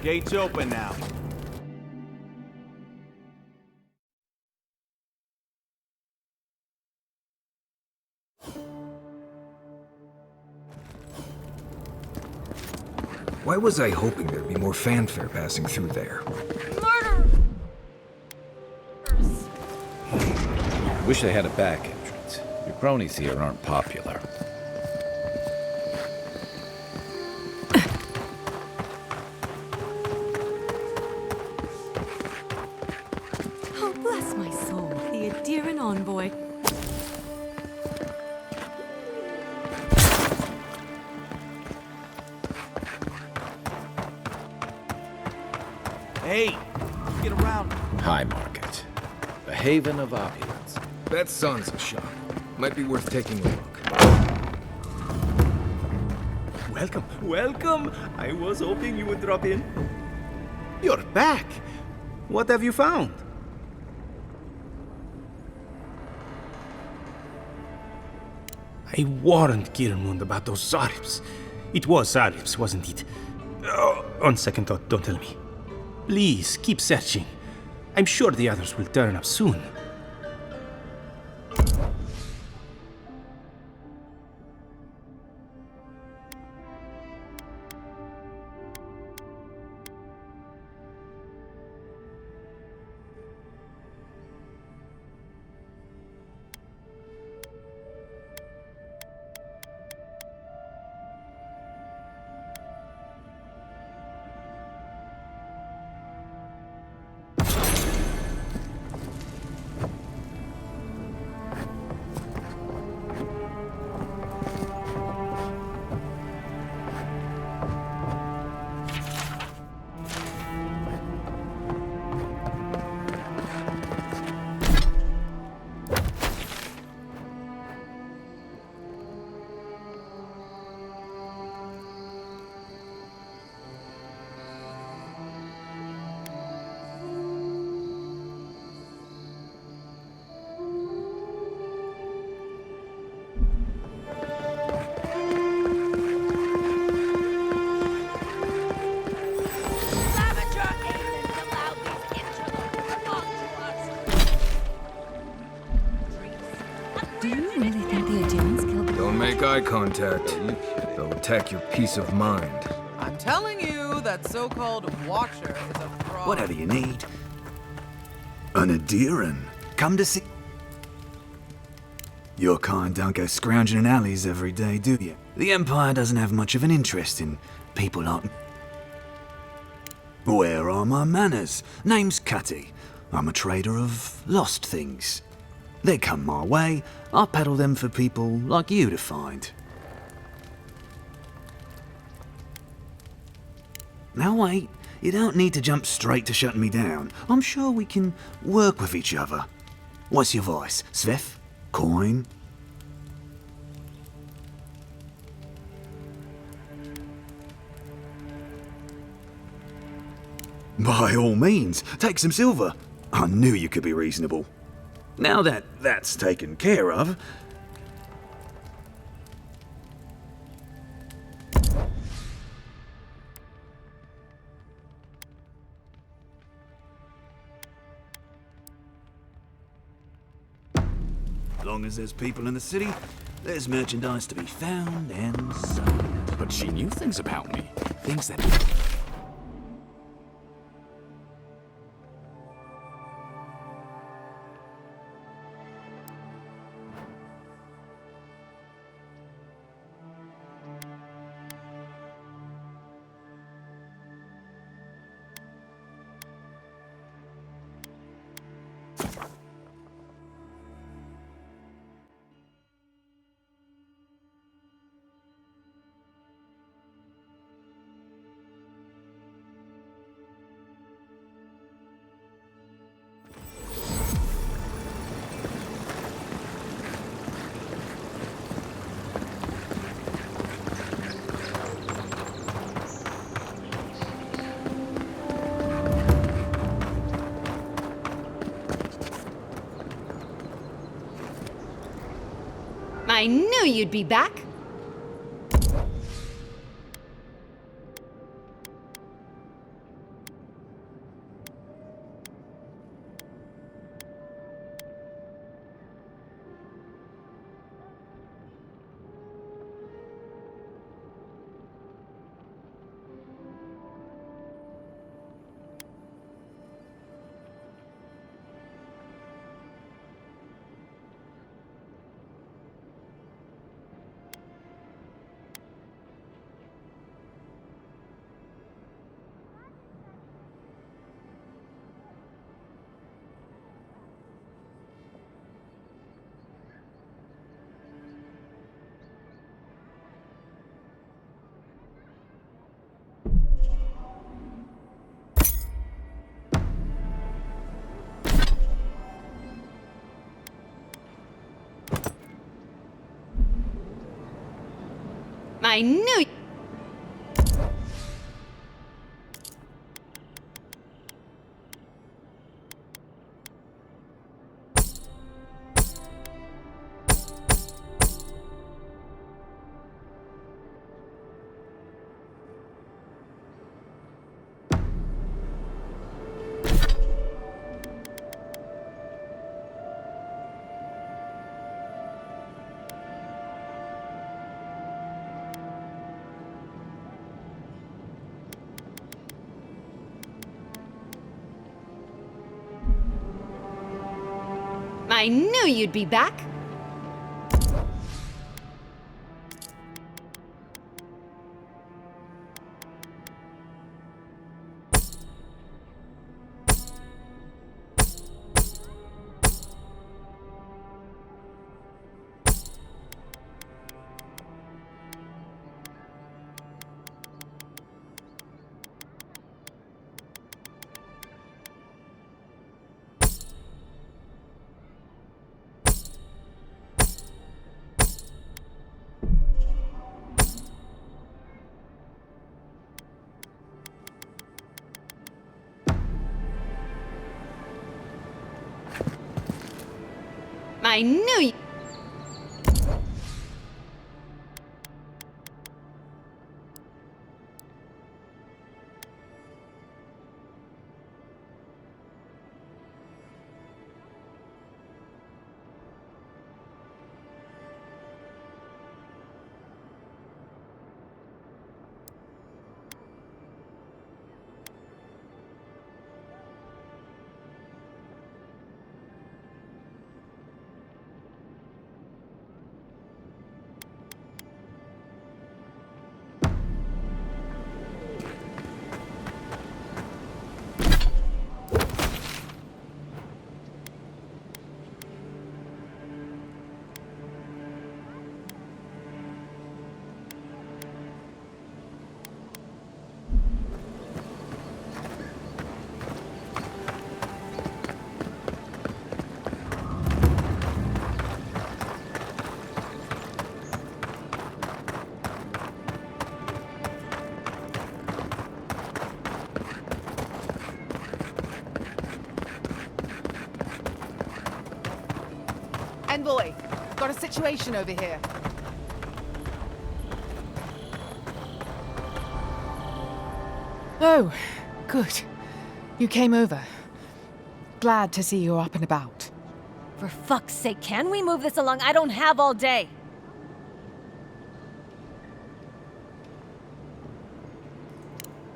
Gates open now. Why was I hoping there'd be more fanfare passing through there? Wish they had a back entrance. Your cronies here aren't popular. Oh, bless my soul, the Adiran envoy. Hey, get around. High Market. A haven of opulence. That sun's a shop. Might be worth taking a look. Welcome, welcome. I was hoping you would drop in. You're back. What have you found? I warned Kirmund about those Zaribs. It was Zaribs, wasn't it? Oh, on second thought, don't tell me. Please, keep searching. I'm sure the others will turn up soon. Do you really think the Adirans killed the Don't make eye contact. They'll attack your peace of mind. I'm telling you, that so-called Watcher is a fraud. Whatever you need. An Adiran? Come to see... Your kind don't go scrounging in alleys every day, do you? The Empire doesn't have much of an interest in people like... Where are my manners? Name's Cutty. I'm a trader of lost things. They come my way, I peddle them for people like you to find. Now wait, you don't need to jump straight to shutting me down. I'm sure we can work with each other. What's your voice? Sveth? Coin? By all means, take some silver. I knew you could be reasonable. Now that that's taken care of... As long as there's people in the city, there's merchandise to be found and sold. But she knew things about me. Things that... I knew you'd be back. I knew. I knew you'd be back. I knew you. Envoy, got a situation over here. Oh, good. You came over. Glad to see you're up and about. For fuck's sake, can we move this along? I don't have all day.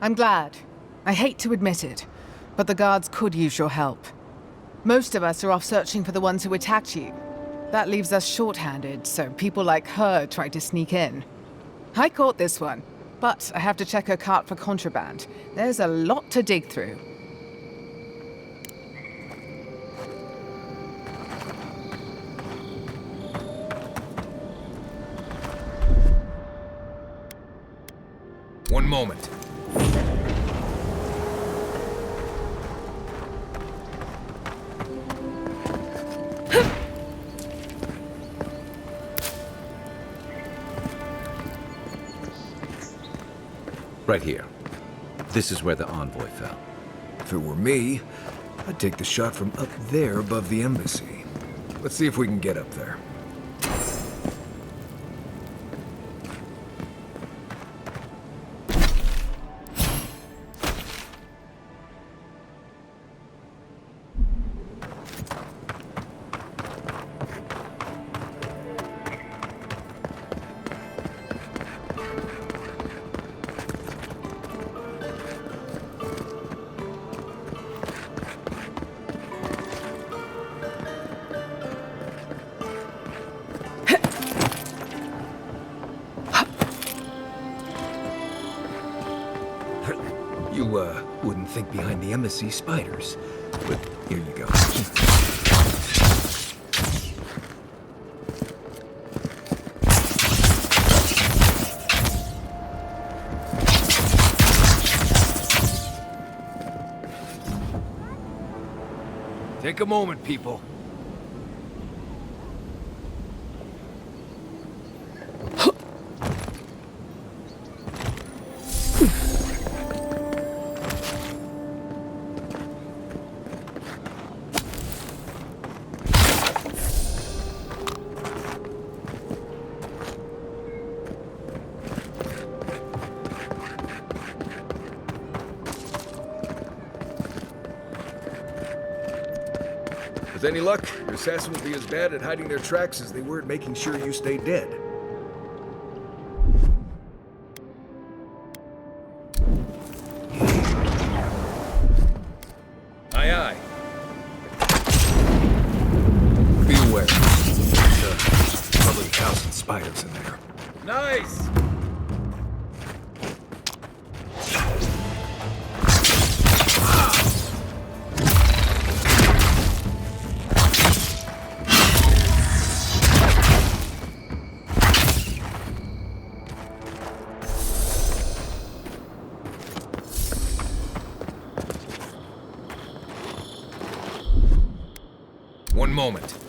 I'm glad. I hate to admit it, but the guards could use your help. Most of us are off searching for the ones who attacked you. That leaves us short-handed, so people like her try to sneak in. I caught this one, but I have to check her cart for contraband. There's a lot to dig through. One moment. Right here. This is where the envoy fell. If it were me, I'd take the shot from up there above the embassy. Let's see if we can get up there. You, wouldn't think behind the embassy spiders. But here you go. Take a moment, people. With any luck, your assassins will be as bad at hiding their tracks as they were at making sure you stay dead. Aye, aye. Be aware. There's probably 1,000 spiders in there. Nice! One moment.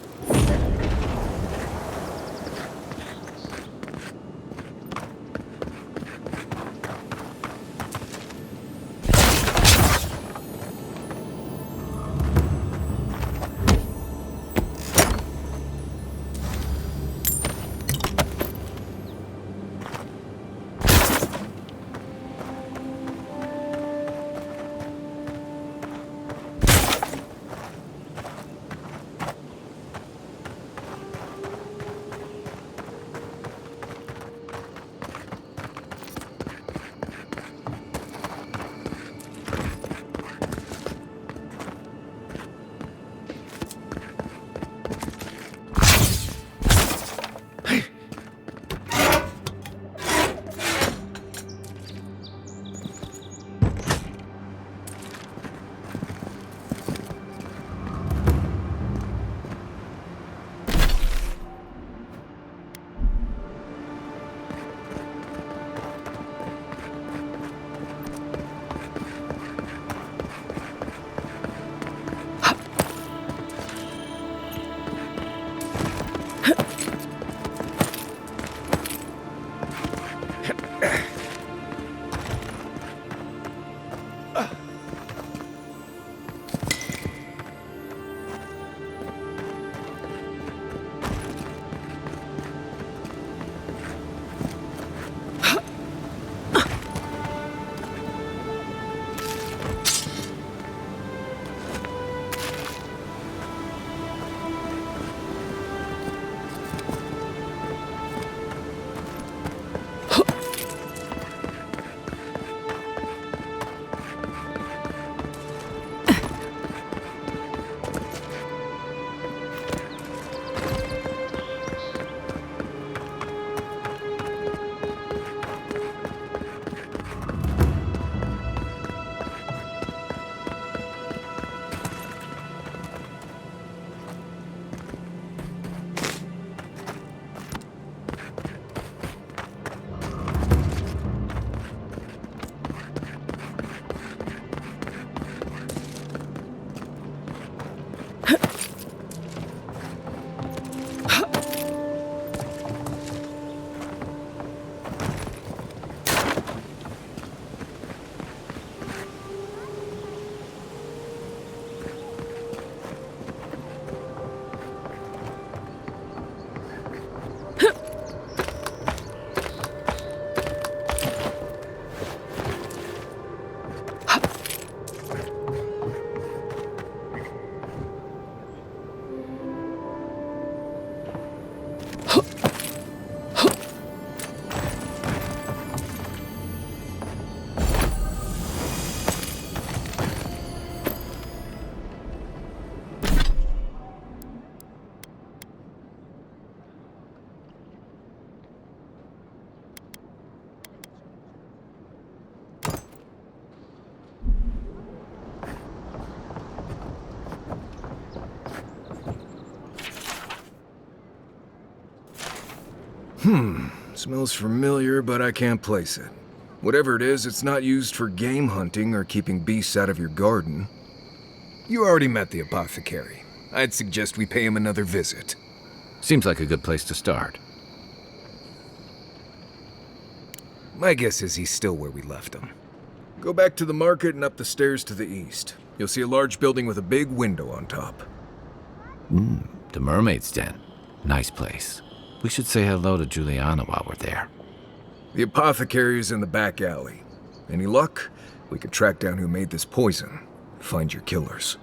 Smells familiar, but I can't place it. Whatever it is, it's not used for game hunting or keeping beasts out of your garden. You already met the apothecary. I'd suggest we pay him another visit. Seems like a good place to start. My guess is he's still where we left him. Go back to the market and up the stairs to the east. You'll see a large building with a big window on top. The Mermaid's Den. Nice place. We should say hello to Juliana while we're there. The apothecary is in the back alley. Any luck? We can track down who made this poison. Find your killers.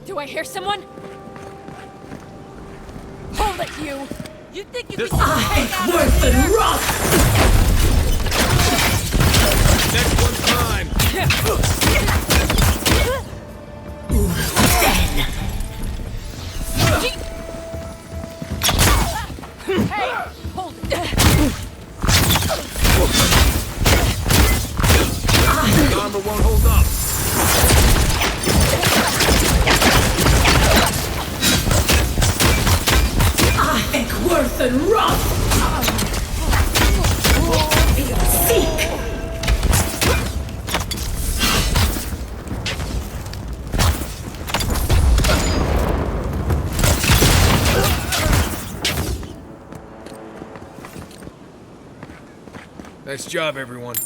Do I hear someone? Hold it, you! You think you can worth the rock! Next one's time! Hey! Hold it! The armor won't hold up! I think worth and rough! Seek! Nice job, everyone.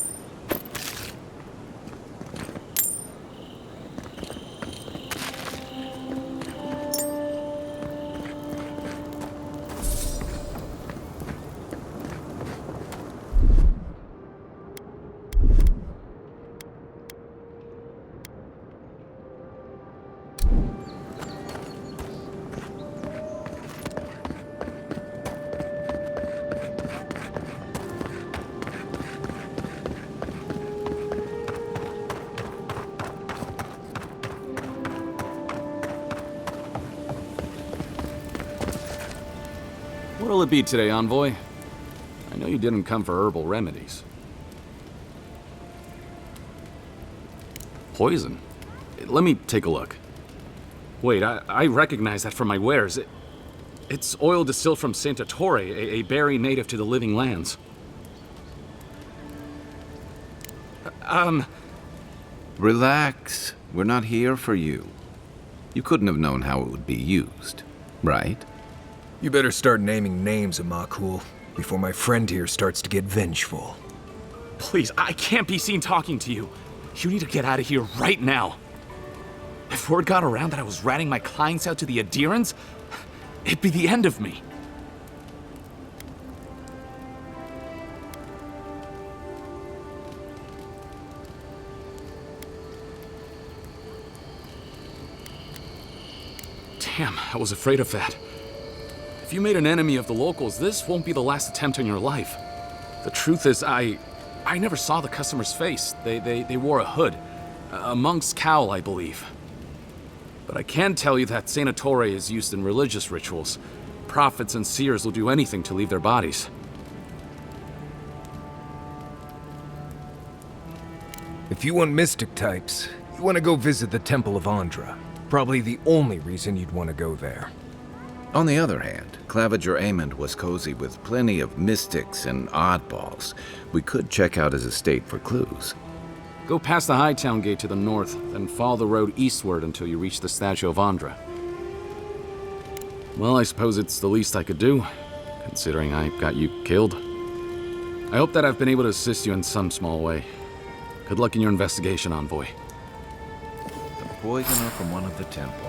What'll it be today, Envoy? I know you didn't come for herbal remedies. Poison? Let me take a look. Wait, I recognize that from my wares. It's oil distilled from Santa Torre, a berry native to the Living Lands. Relax. We're not here for you. You couldn't have known how it would be used, right? You better start naming names, Amakul, before my friend here starts to get vengeful. Please, I can't be seen talking to you. You need to get out of here right now. If word got around that I was ratting my clients out to the adherents, it'd be the end of me. Damn, I was afraid of that. If you made an enemy of the locals, this won't be the last attempt on your life. The truth is, I never saw the customer's face. They wore a hood. A monk's cowl, I believe. But I can tell you that Santa Torre is used in religious rituals. Prophets and seers will do anything to leave their bodies. If you want mystic types, you want to go visit the Temple of Andra. Probably the only reason you'd want to go there. On the other hand, Claviger Amond was cozy with plenty of mystics and oddballs. We could check out his estate for clues. Go past the Hightown Gate to the north, then follow the road eastward until you reach the statue of Andra. Well, I suppose it's the least I could do, considering I got you killed. I hope that I've been able to assist you in some small way. Good luck in your investigation, Envoy. The poisoner from one of the temples.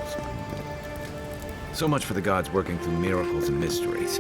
So much for the gods working through miracles and mysteries.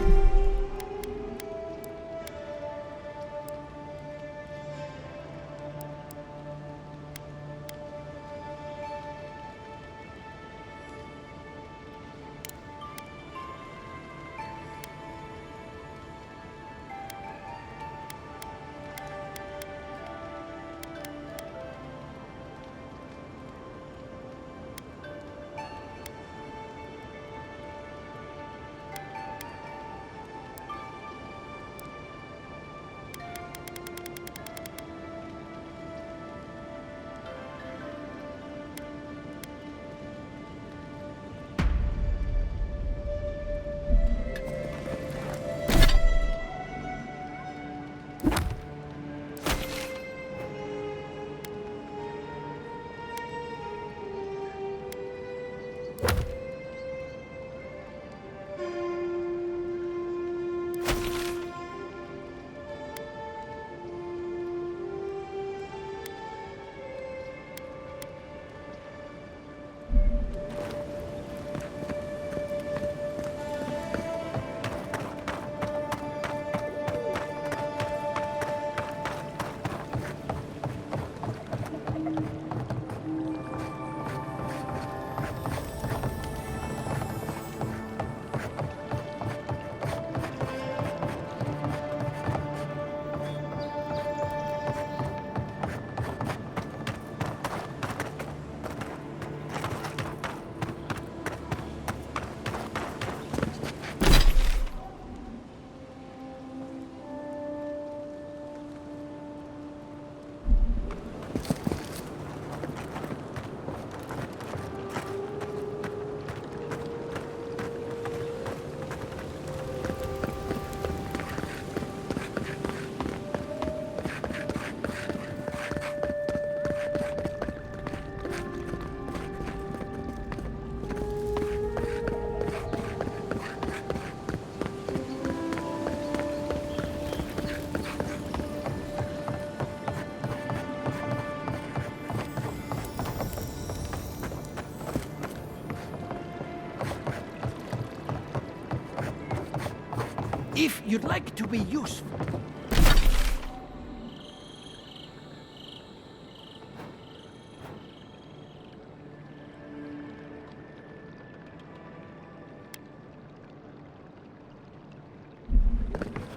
if you'd like to be useful.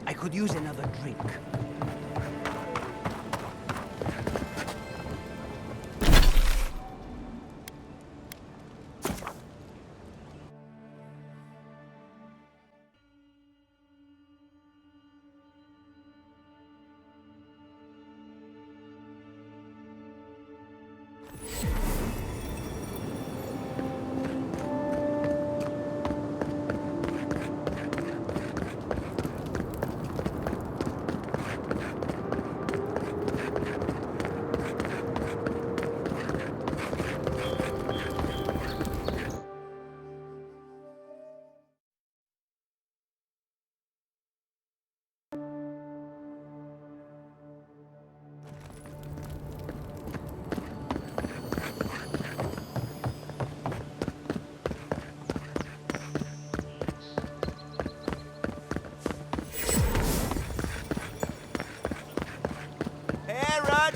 I could use another drink.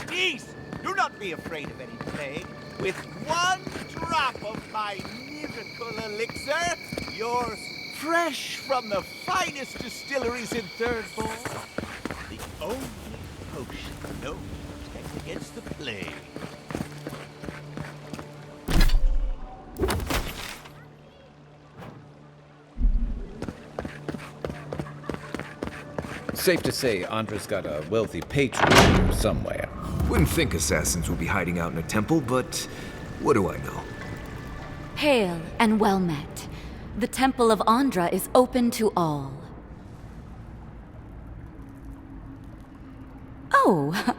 Peace! Do not be afraid of any plague. With one drop of my miracle elixir, yours fresh from the finest distilleries in Third Ball, the only potion known to protect against the plague. Safe to say Andra's got a wealthy patron here somewhere. Wouldn't think assassins would be hiding out in a temple, but what do I know? Hail and well met. The Temple of Andra is open to all. Oh,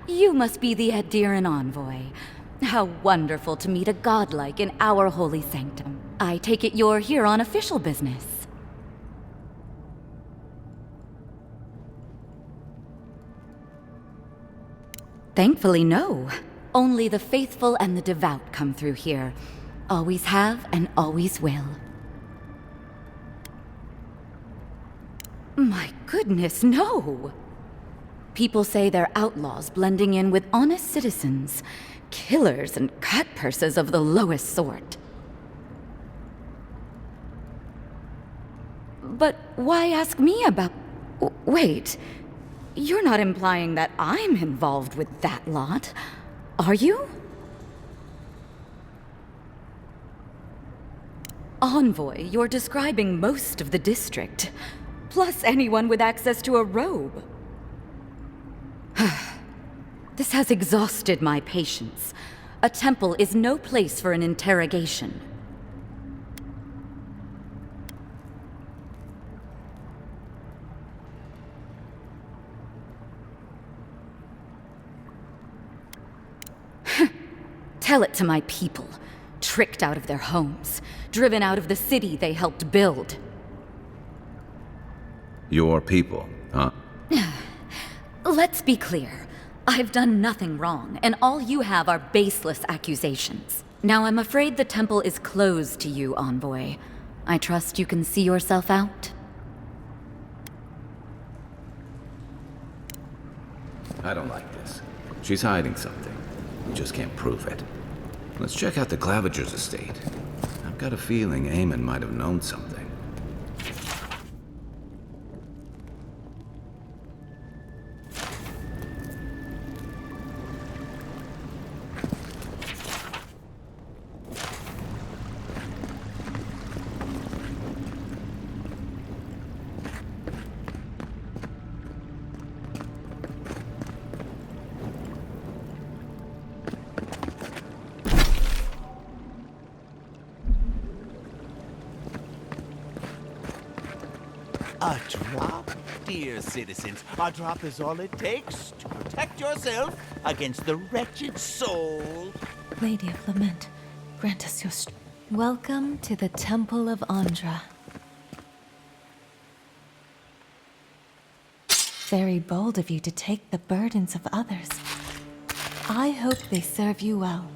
you must be the Adiran envoy. How wonderful to meet a godlike in our holy sanctum. I take it you're here on official business. Thankfully, no. Only the faithful and the devout come through here. Always have and always will. My goodness, no! People say they're outlaws blending in with honest citizens. Killers and cut-purses of the lowest sort. But why ask me about... Wait... You're not implying that I'm involved with that lot, are you? Envoy, you're describing most of the district, plus anyone with access to a robe. This has exhausted my patience. A temple is no place for an interrogation. Tell it to my people, tricked out of their homes, driven out of the city they helped build. Your people, huh? Let's be clear. I've done nothing wrong, and all you have are baseless accusations. Now I'm afraid the temple is closed to you, Envoy. I trust you can see yourself out? I don't like this. She's hiding something. We just can't prove it. Let's check out the Claviger's estate. I've got a feeling Eamon might have known something. A drop, dear citizens. A drop is all it takes to protect yourself against the wretched soul. Lady of Lament, grant us your strength. Welcome to the Temple of Andra. Very bold of you to take the burdens of others. I hope they serve you well.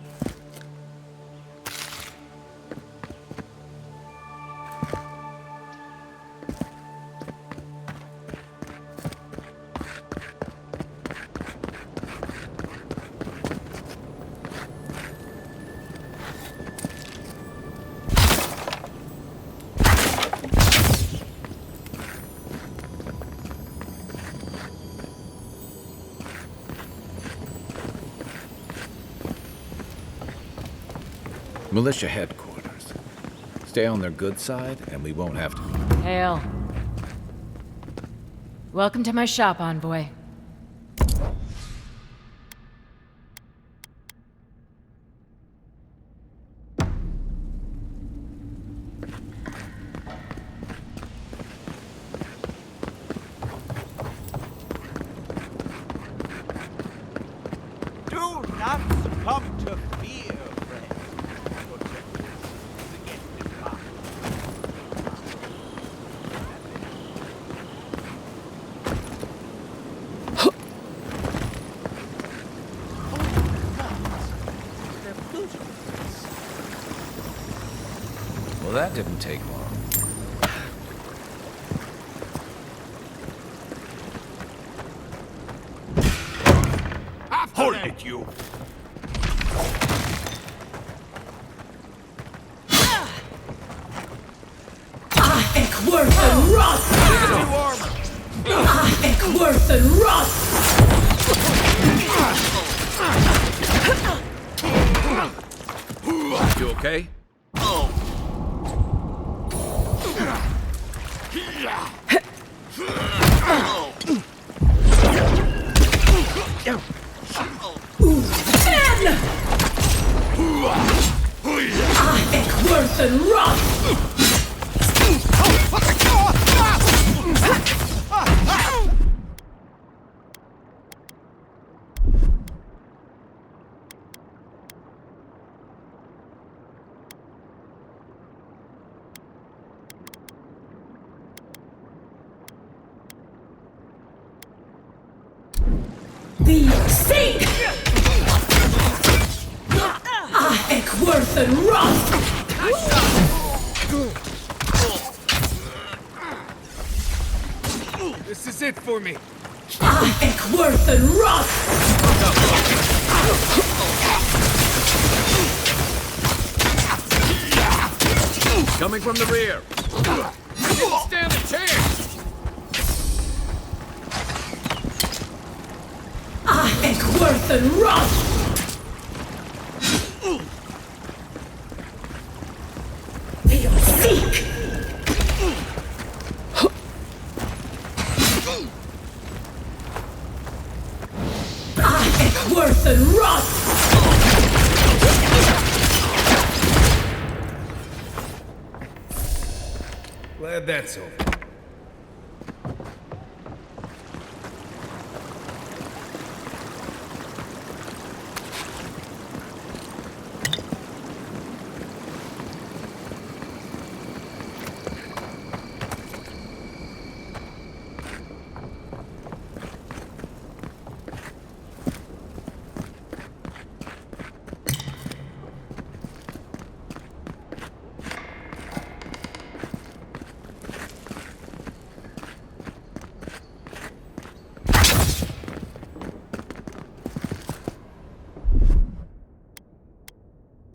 Militia headquarters. Stay on their good side, and we won't have to... Hail. Welcome to my shop, Envoy. Do not succumb to fear, friend. Your justice is against the clock. Well, that didn't take long. Hold it, you! Worth and rust! Worth and rust! You okay? Worth and rust! Be sink! Worth and rust! This is it for me. Worth and rust! Coming from the rear. Didn't stand a chance. Worth and rust! Be seek! Worth and rust! Glad that's over.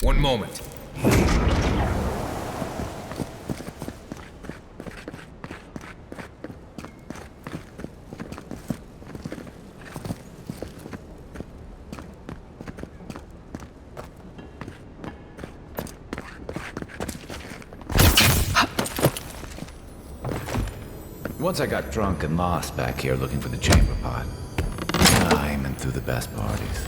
One moment. Once I got drunk and lost back here looking for the chamber pot. Aiming through the best parties.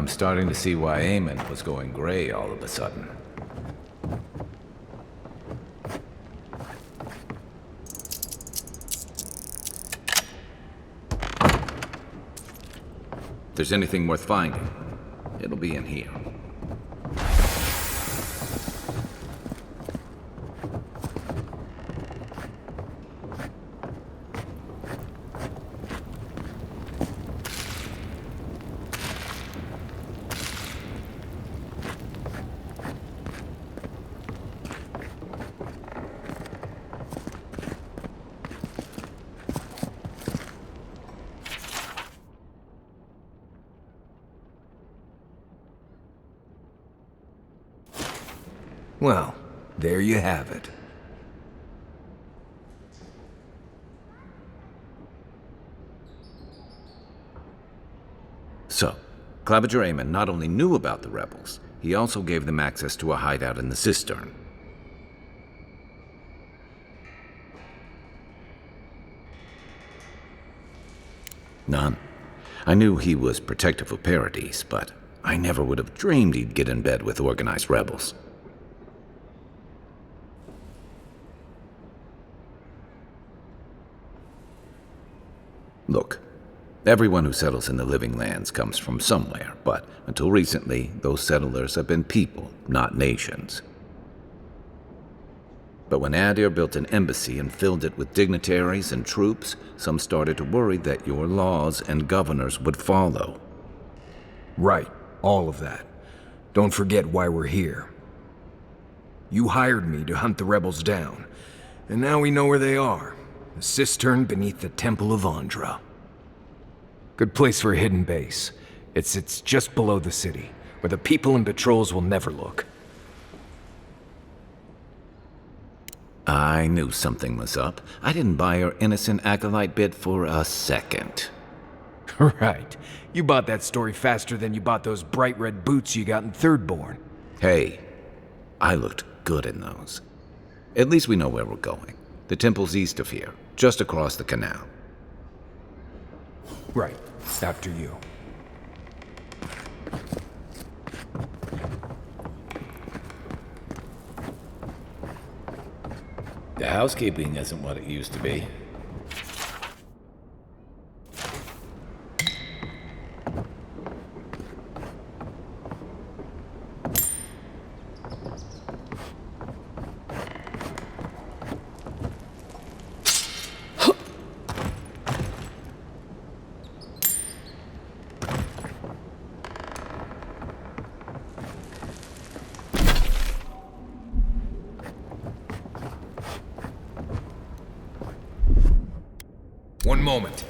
I'm starting to see why Eamon was going gray all of a sudden. If there's anything worth finding, it'll be in here. Well, there you have it. So, Claviger Eamon not only knew about the rebels, he also gave them access to a hideout in the cistern. None. I knew he was protective of Paradise, but I never would have dreamed he'd get in bed with organized rebels. Look, everyone who settles in the Living Lands comes from somewhere, but until recently, those settlers have been people, not nations. But when Adir built an embassy and filled it with dignitaries and troops, some started to worry that your laws and governors would follow. Right, all of that. Don't forget why we're here. You hired me to hunt the rebels down, and now we know where they are. The cistern beneath the Temple of Andra. Good place for a hidden base. It sits just below the city, where the people and patrols will never look. I knew something was up. I didn't buy your innocent acolyte bit for a second. Right. You bought that story faster than you bought those bright red boots you got in Thirdborn. Hey, I looked good in those. At least we know where we're going. The temple's east of here, just across the canal. Right. After you. The housekeeping isn't what it used to be. One moment.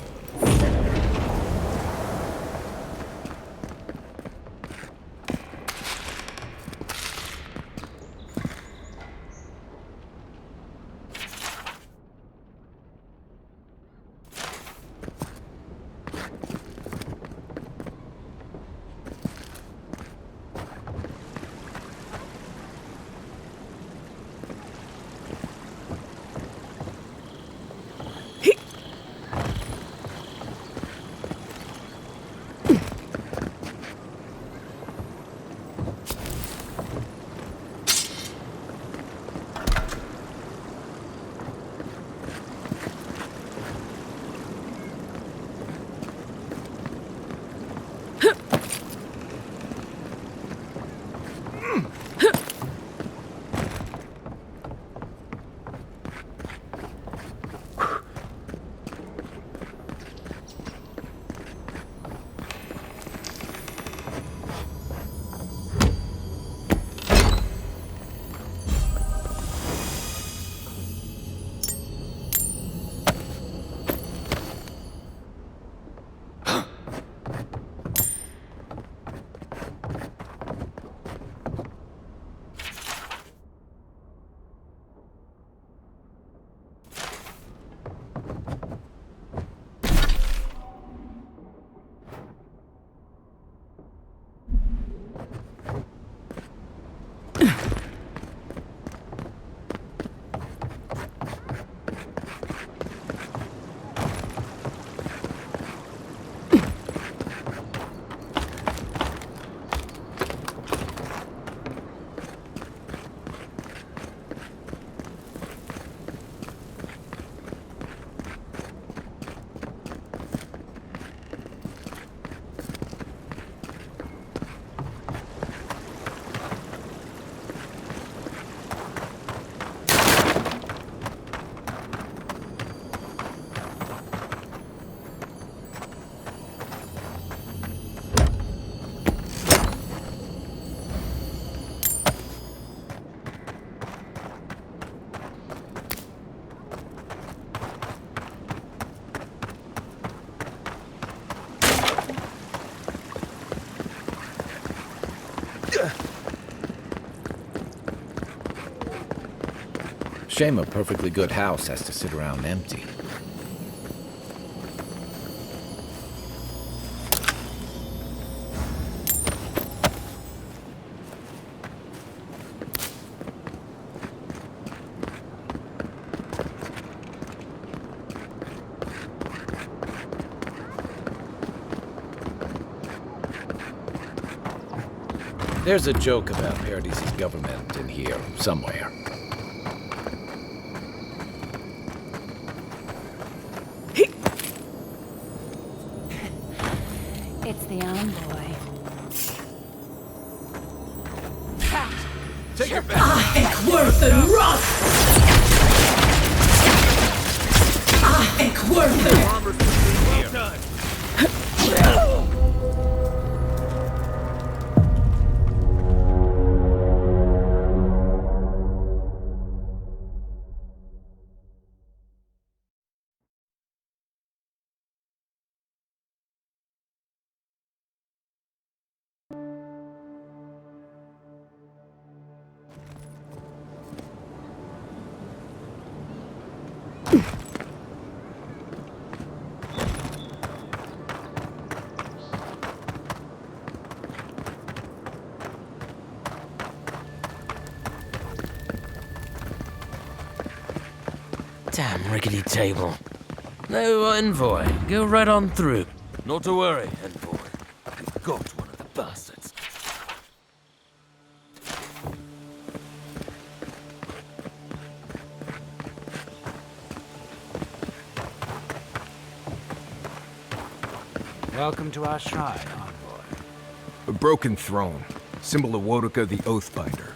Shame a perfectly good house has to sit around empty. There's a joke about Paradise's government in here somewhere. It's the envoy. Take your back. Ahek worth and rust! Ahek worth and... Well done. Damn rickety table. No envoy. Go right on through. Not to worry, envoy. We've got one of the bastards. Welcome to our shrine, envoy. A broken throne. Symbol of Wodoka the Oathbinder.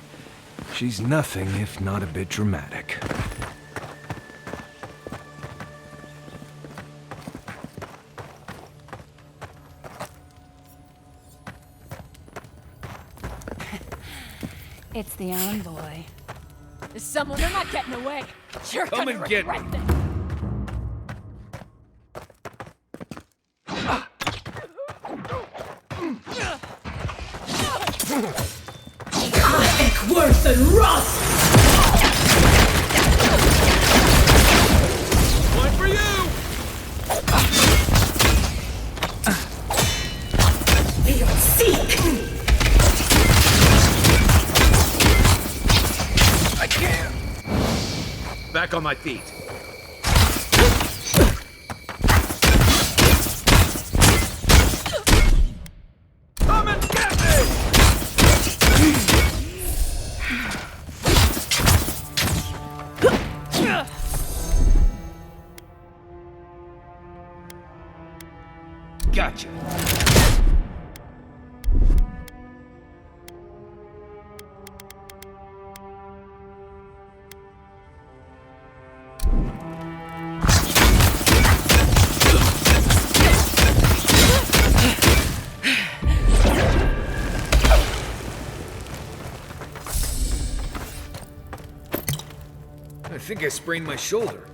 She's nothing if not a bit dramatic. It's the envoy. There's someone, they're not getting away. You're Come gonna and get me. regret this. Ahek worth and rust! One for you! Seek! I can't. Back on my feet. Come and get me! Gotcha. I think I sprained my shoulder.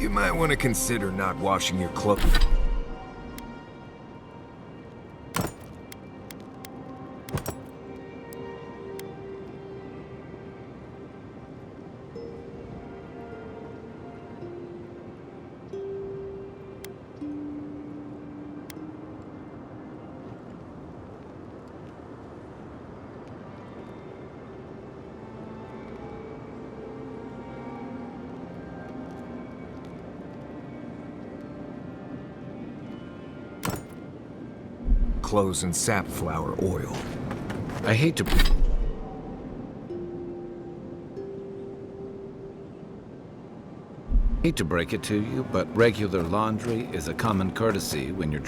You might want to consider not washing your clothes. Clothes and safflower oil. I hate to break it to you, but regular laundry is a common courtesy when you're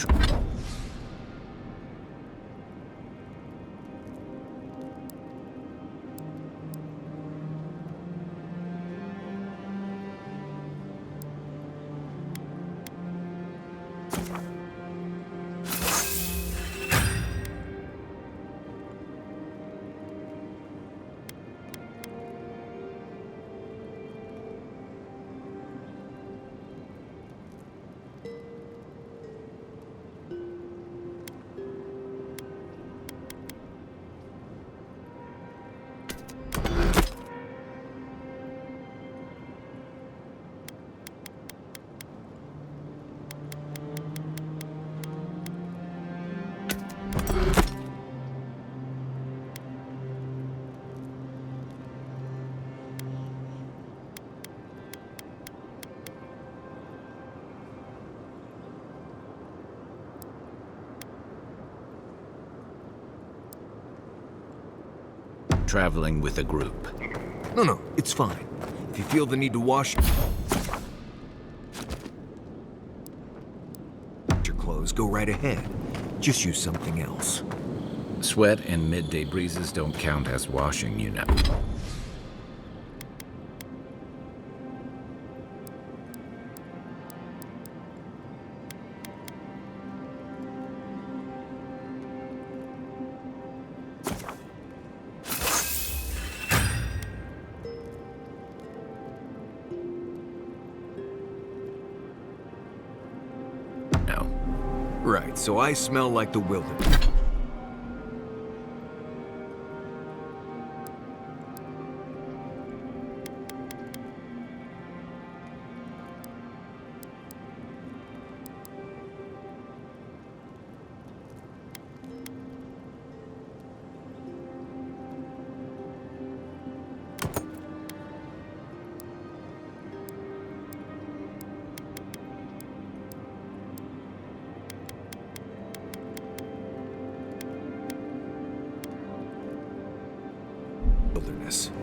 traveling with a group. No, it's fine. If you feel the need to wash your clothes, go right ahead. Just use something else. Sweat and midday breezes don't count as washing, you know. Right, so I smell like the wilderness.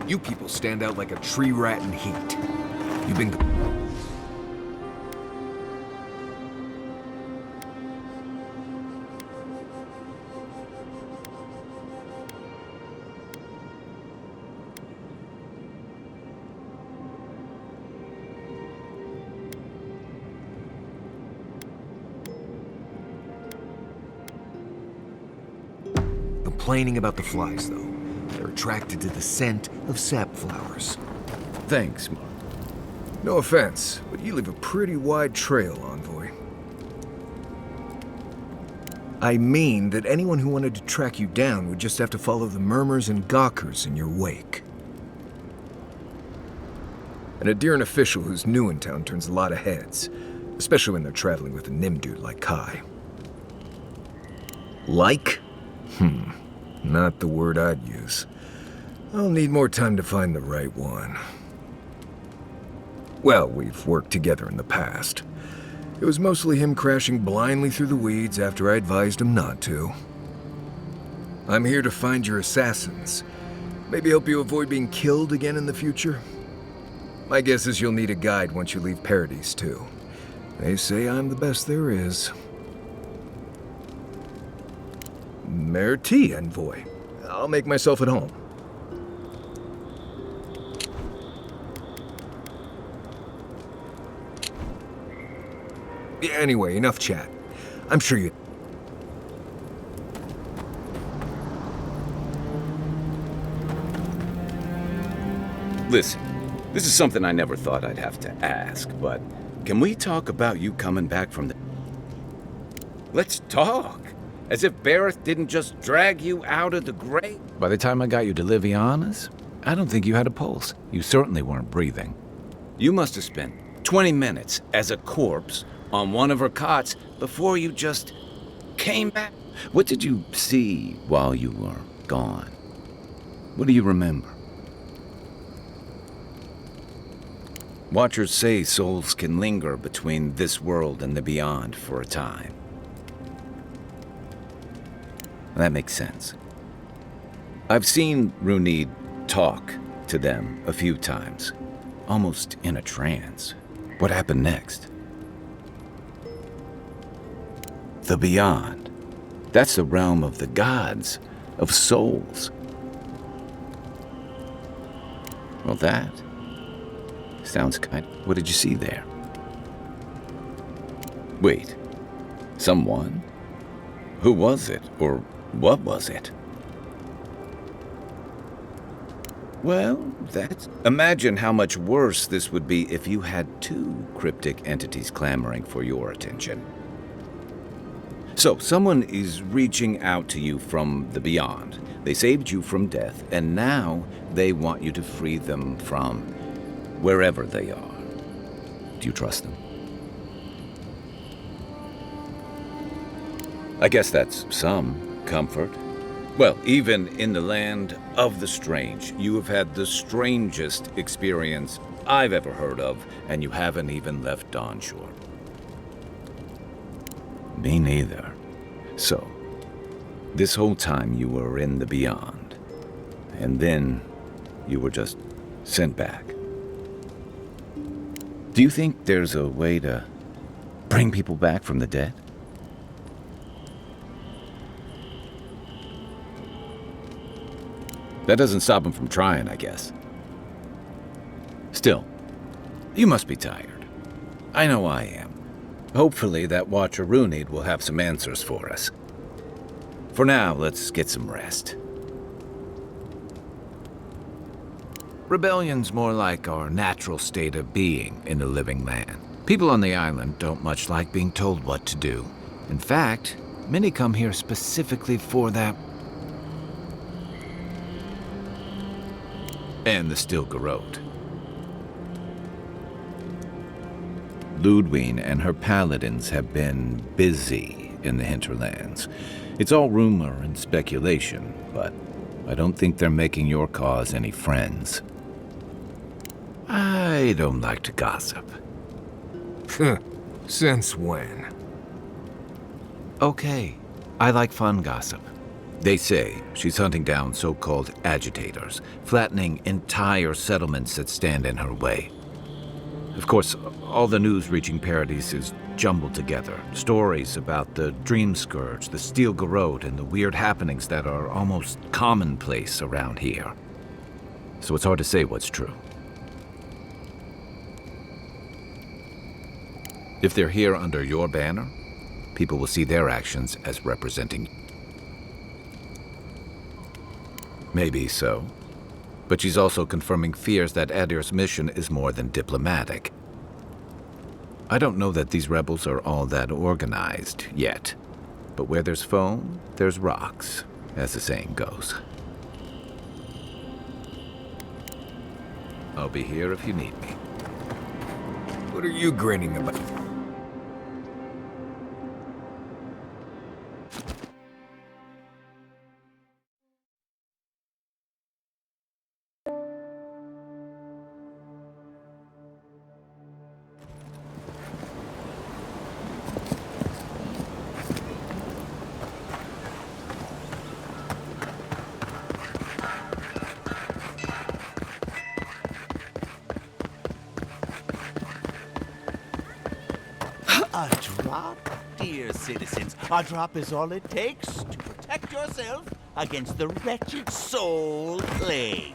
You people stand out like a tree rat in heat. You've been... Complaining about the flies, though. They're attracted to the scent of sap flowers. Thanks, Mark. No offense, but you leave a pretty wide trail, Envoy. I mean that anyone who wanted to track you down would just have to follow the murmurs and gawkers in your wake. An Adiran official who's new in town turns a lot of heads, especially when they're traveling with a Nim dude like Kai. Like? Not the word I'd use. I'll need more time to find the right one. Well, we've worked together in the past. It was mostly him crashing blindly through the weeds after I advised him not to. I'm here to find your assassins. Maybe help you avoid being killed again in the future. My guess is you'll need a guide once you leave Paradise, too. They say I'm the best there is. Merci, Envoy. I'll make myself at home. Yeah, anyway, enough chat. I'm sure you... Listen, this is something I never thought I'd have to ask, but can we talk about you coming back from the... Let's talk! As if Bareth didn't just drag you out of the grave. By the time I got you to Liviana's, I don't think you had a pulse. You certainly weren't breathing. You must have spent 20 minutes as a corpse on one of her cots before you just came back. What did you see while you were gone? What do you remember? Watchers say souls can linger between this world and the beyond for a time. That makes sense. I've seen Runid talk to them a few times, almost in a trance. What happened next? The beyond. That's the realm of the gods, of souls. Well, that sounds kind of... What did you see there? Wait, someone? Who was it, or what was it? Well, that's... Imagine how much worse this would be if you had two cryptic entities clamoring for your attention. So, someone is reaching out to you from the beyond. They saved you from death, and now they want you to free them from wherever they are. Do you trust them? I guess that's some comfort. Well, even in the land of the strange, you have had the strangest experience I've ever heard of, and you haven't even left Dawnshore. Me neither. So, this whole time you were in the beyond, and then you were just sent back. Do you think there's a way to bring people back from the dead? That doesn't stop them from trying, I guess. Still, you must be tired. I know I am. Hopefully that Watcher Runid will have some answers for us. For now, let's get some rest. Rebellion's more like our natural state of being in the living land. People on the island don't much like being told what to do. In fact, many come here specifically for that. And the Stilgarrote. Ludwine and her paladins have been busy in the hinterlands. It's all rumor and speculation, but I don't think they're making your cause any friends. I don't like to gossip. Since when? Okay, I like fun gossip. They say she's hunting down so-called agitators, flattening entire settlements that stand in her way. Of course, all the news reaching Paradis is jumbled together. Stories about the Dream Scourge, the Stilgarrote, and the weird happenings that are almost commonplace around here. So it's hard to say what's true. If they're here under your banner, people will see their actions as representing. Maybe so. But she's also confirming fears that Adir's mission is more than diplomatic. I don't know that these rebels are all that organized yet. But where there's foam, there's rocks, as the saying goes. I'll be here if you need me. What are you grinning about? A drop, dear citizens. A drop is all it takes to protect yourself against the wretched soul plague.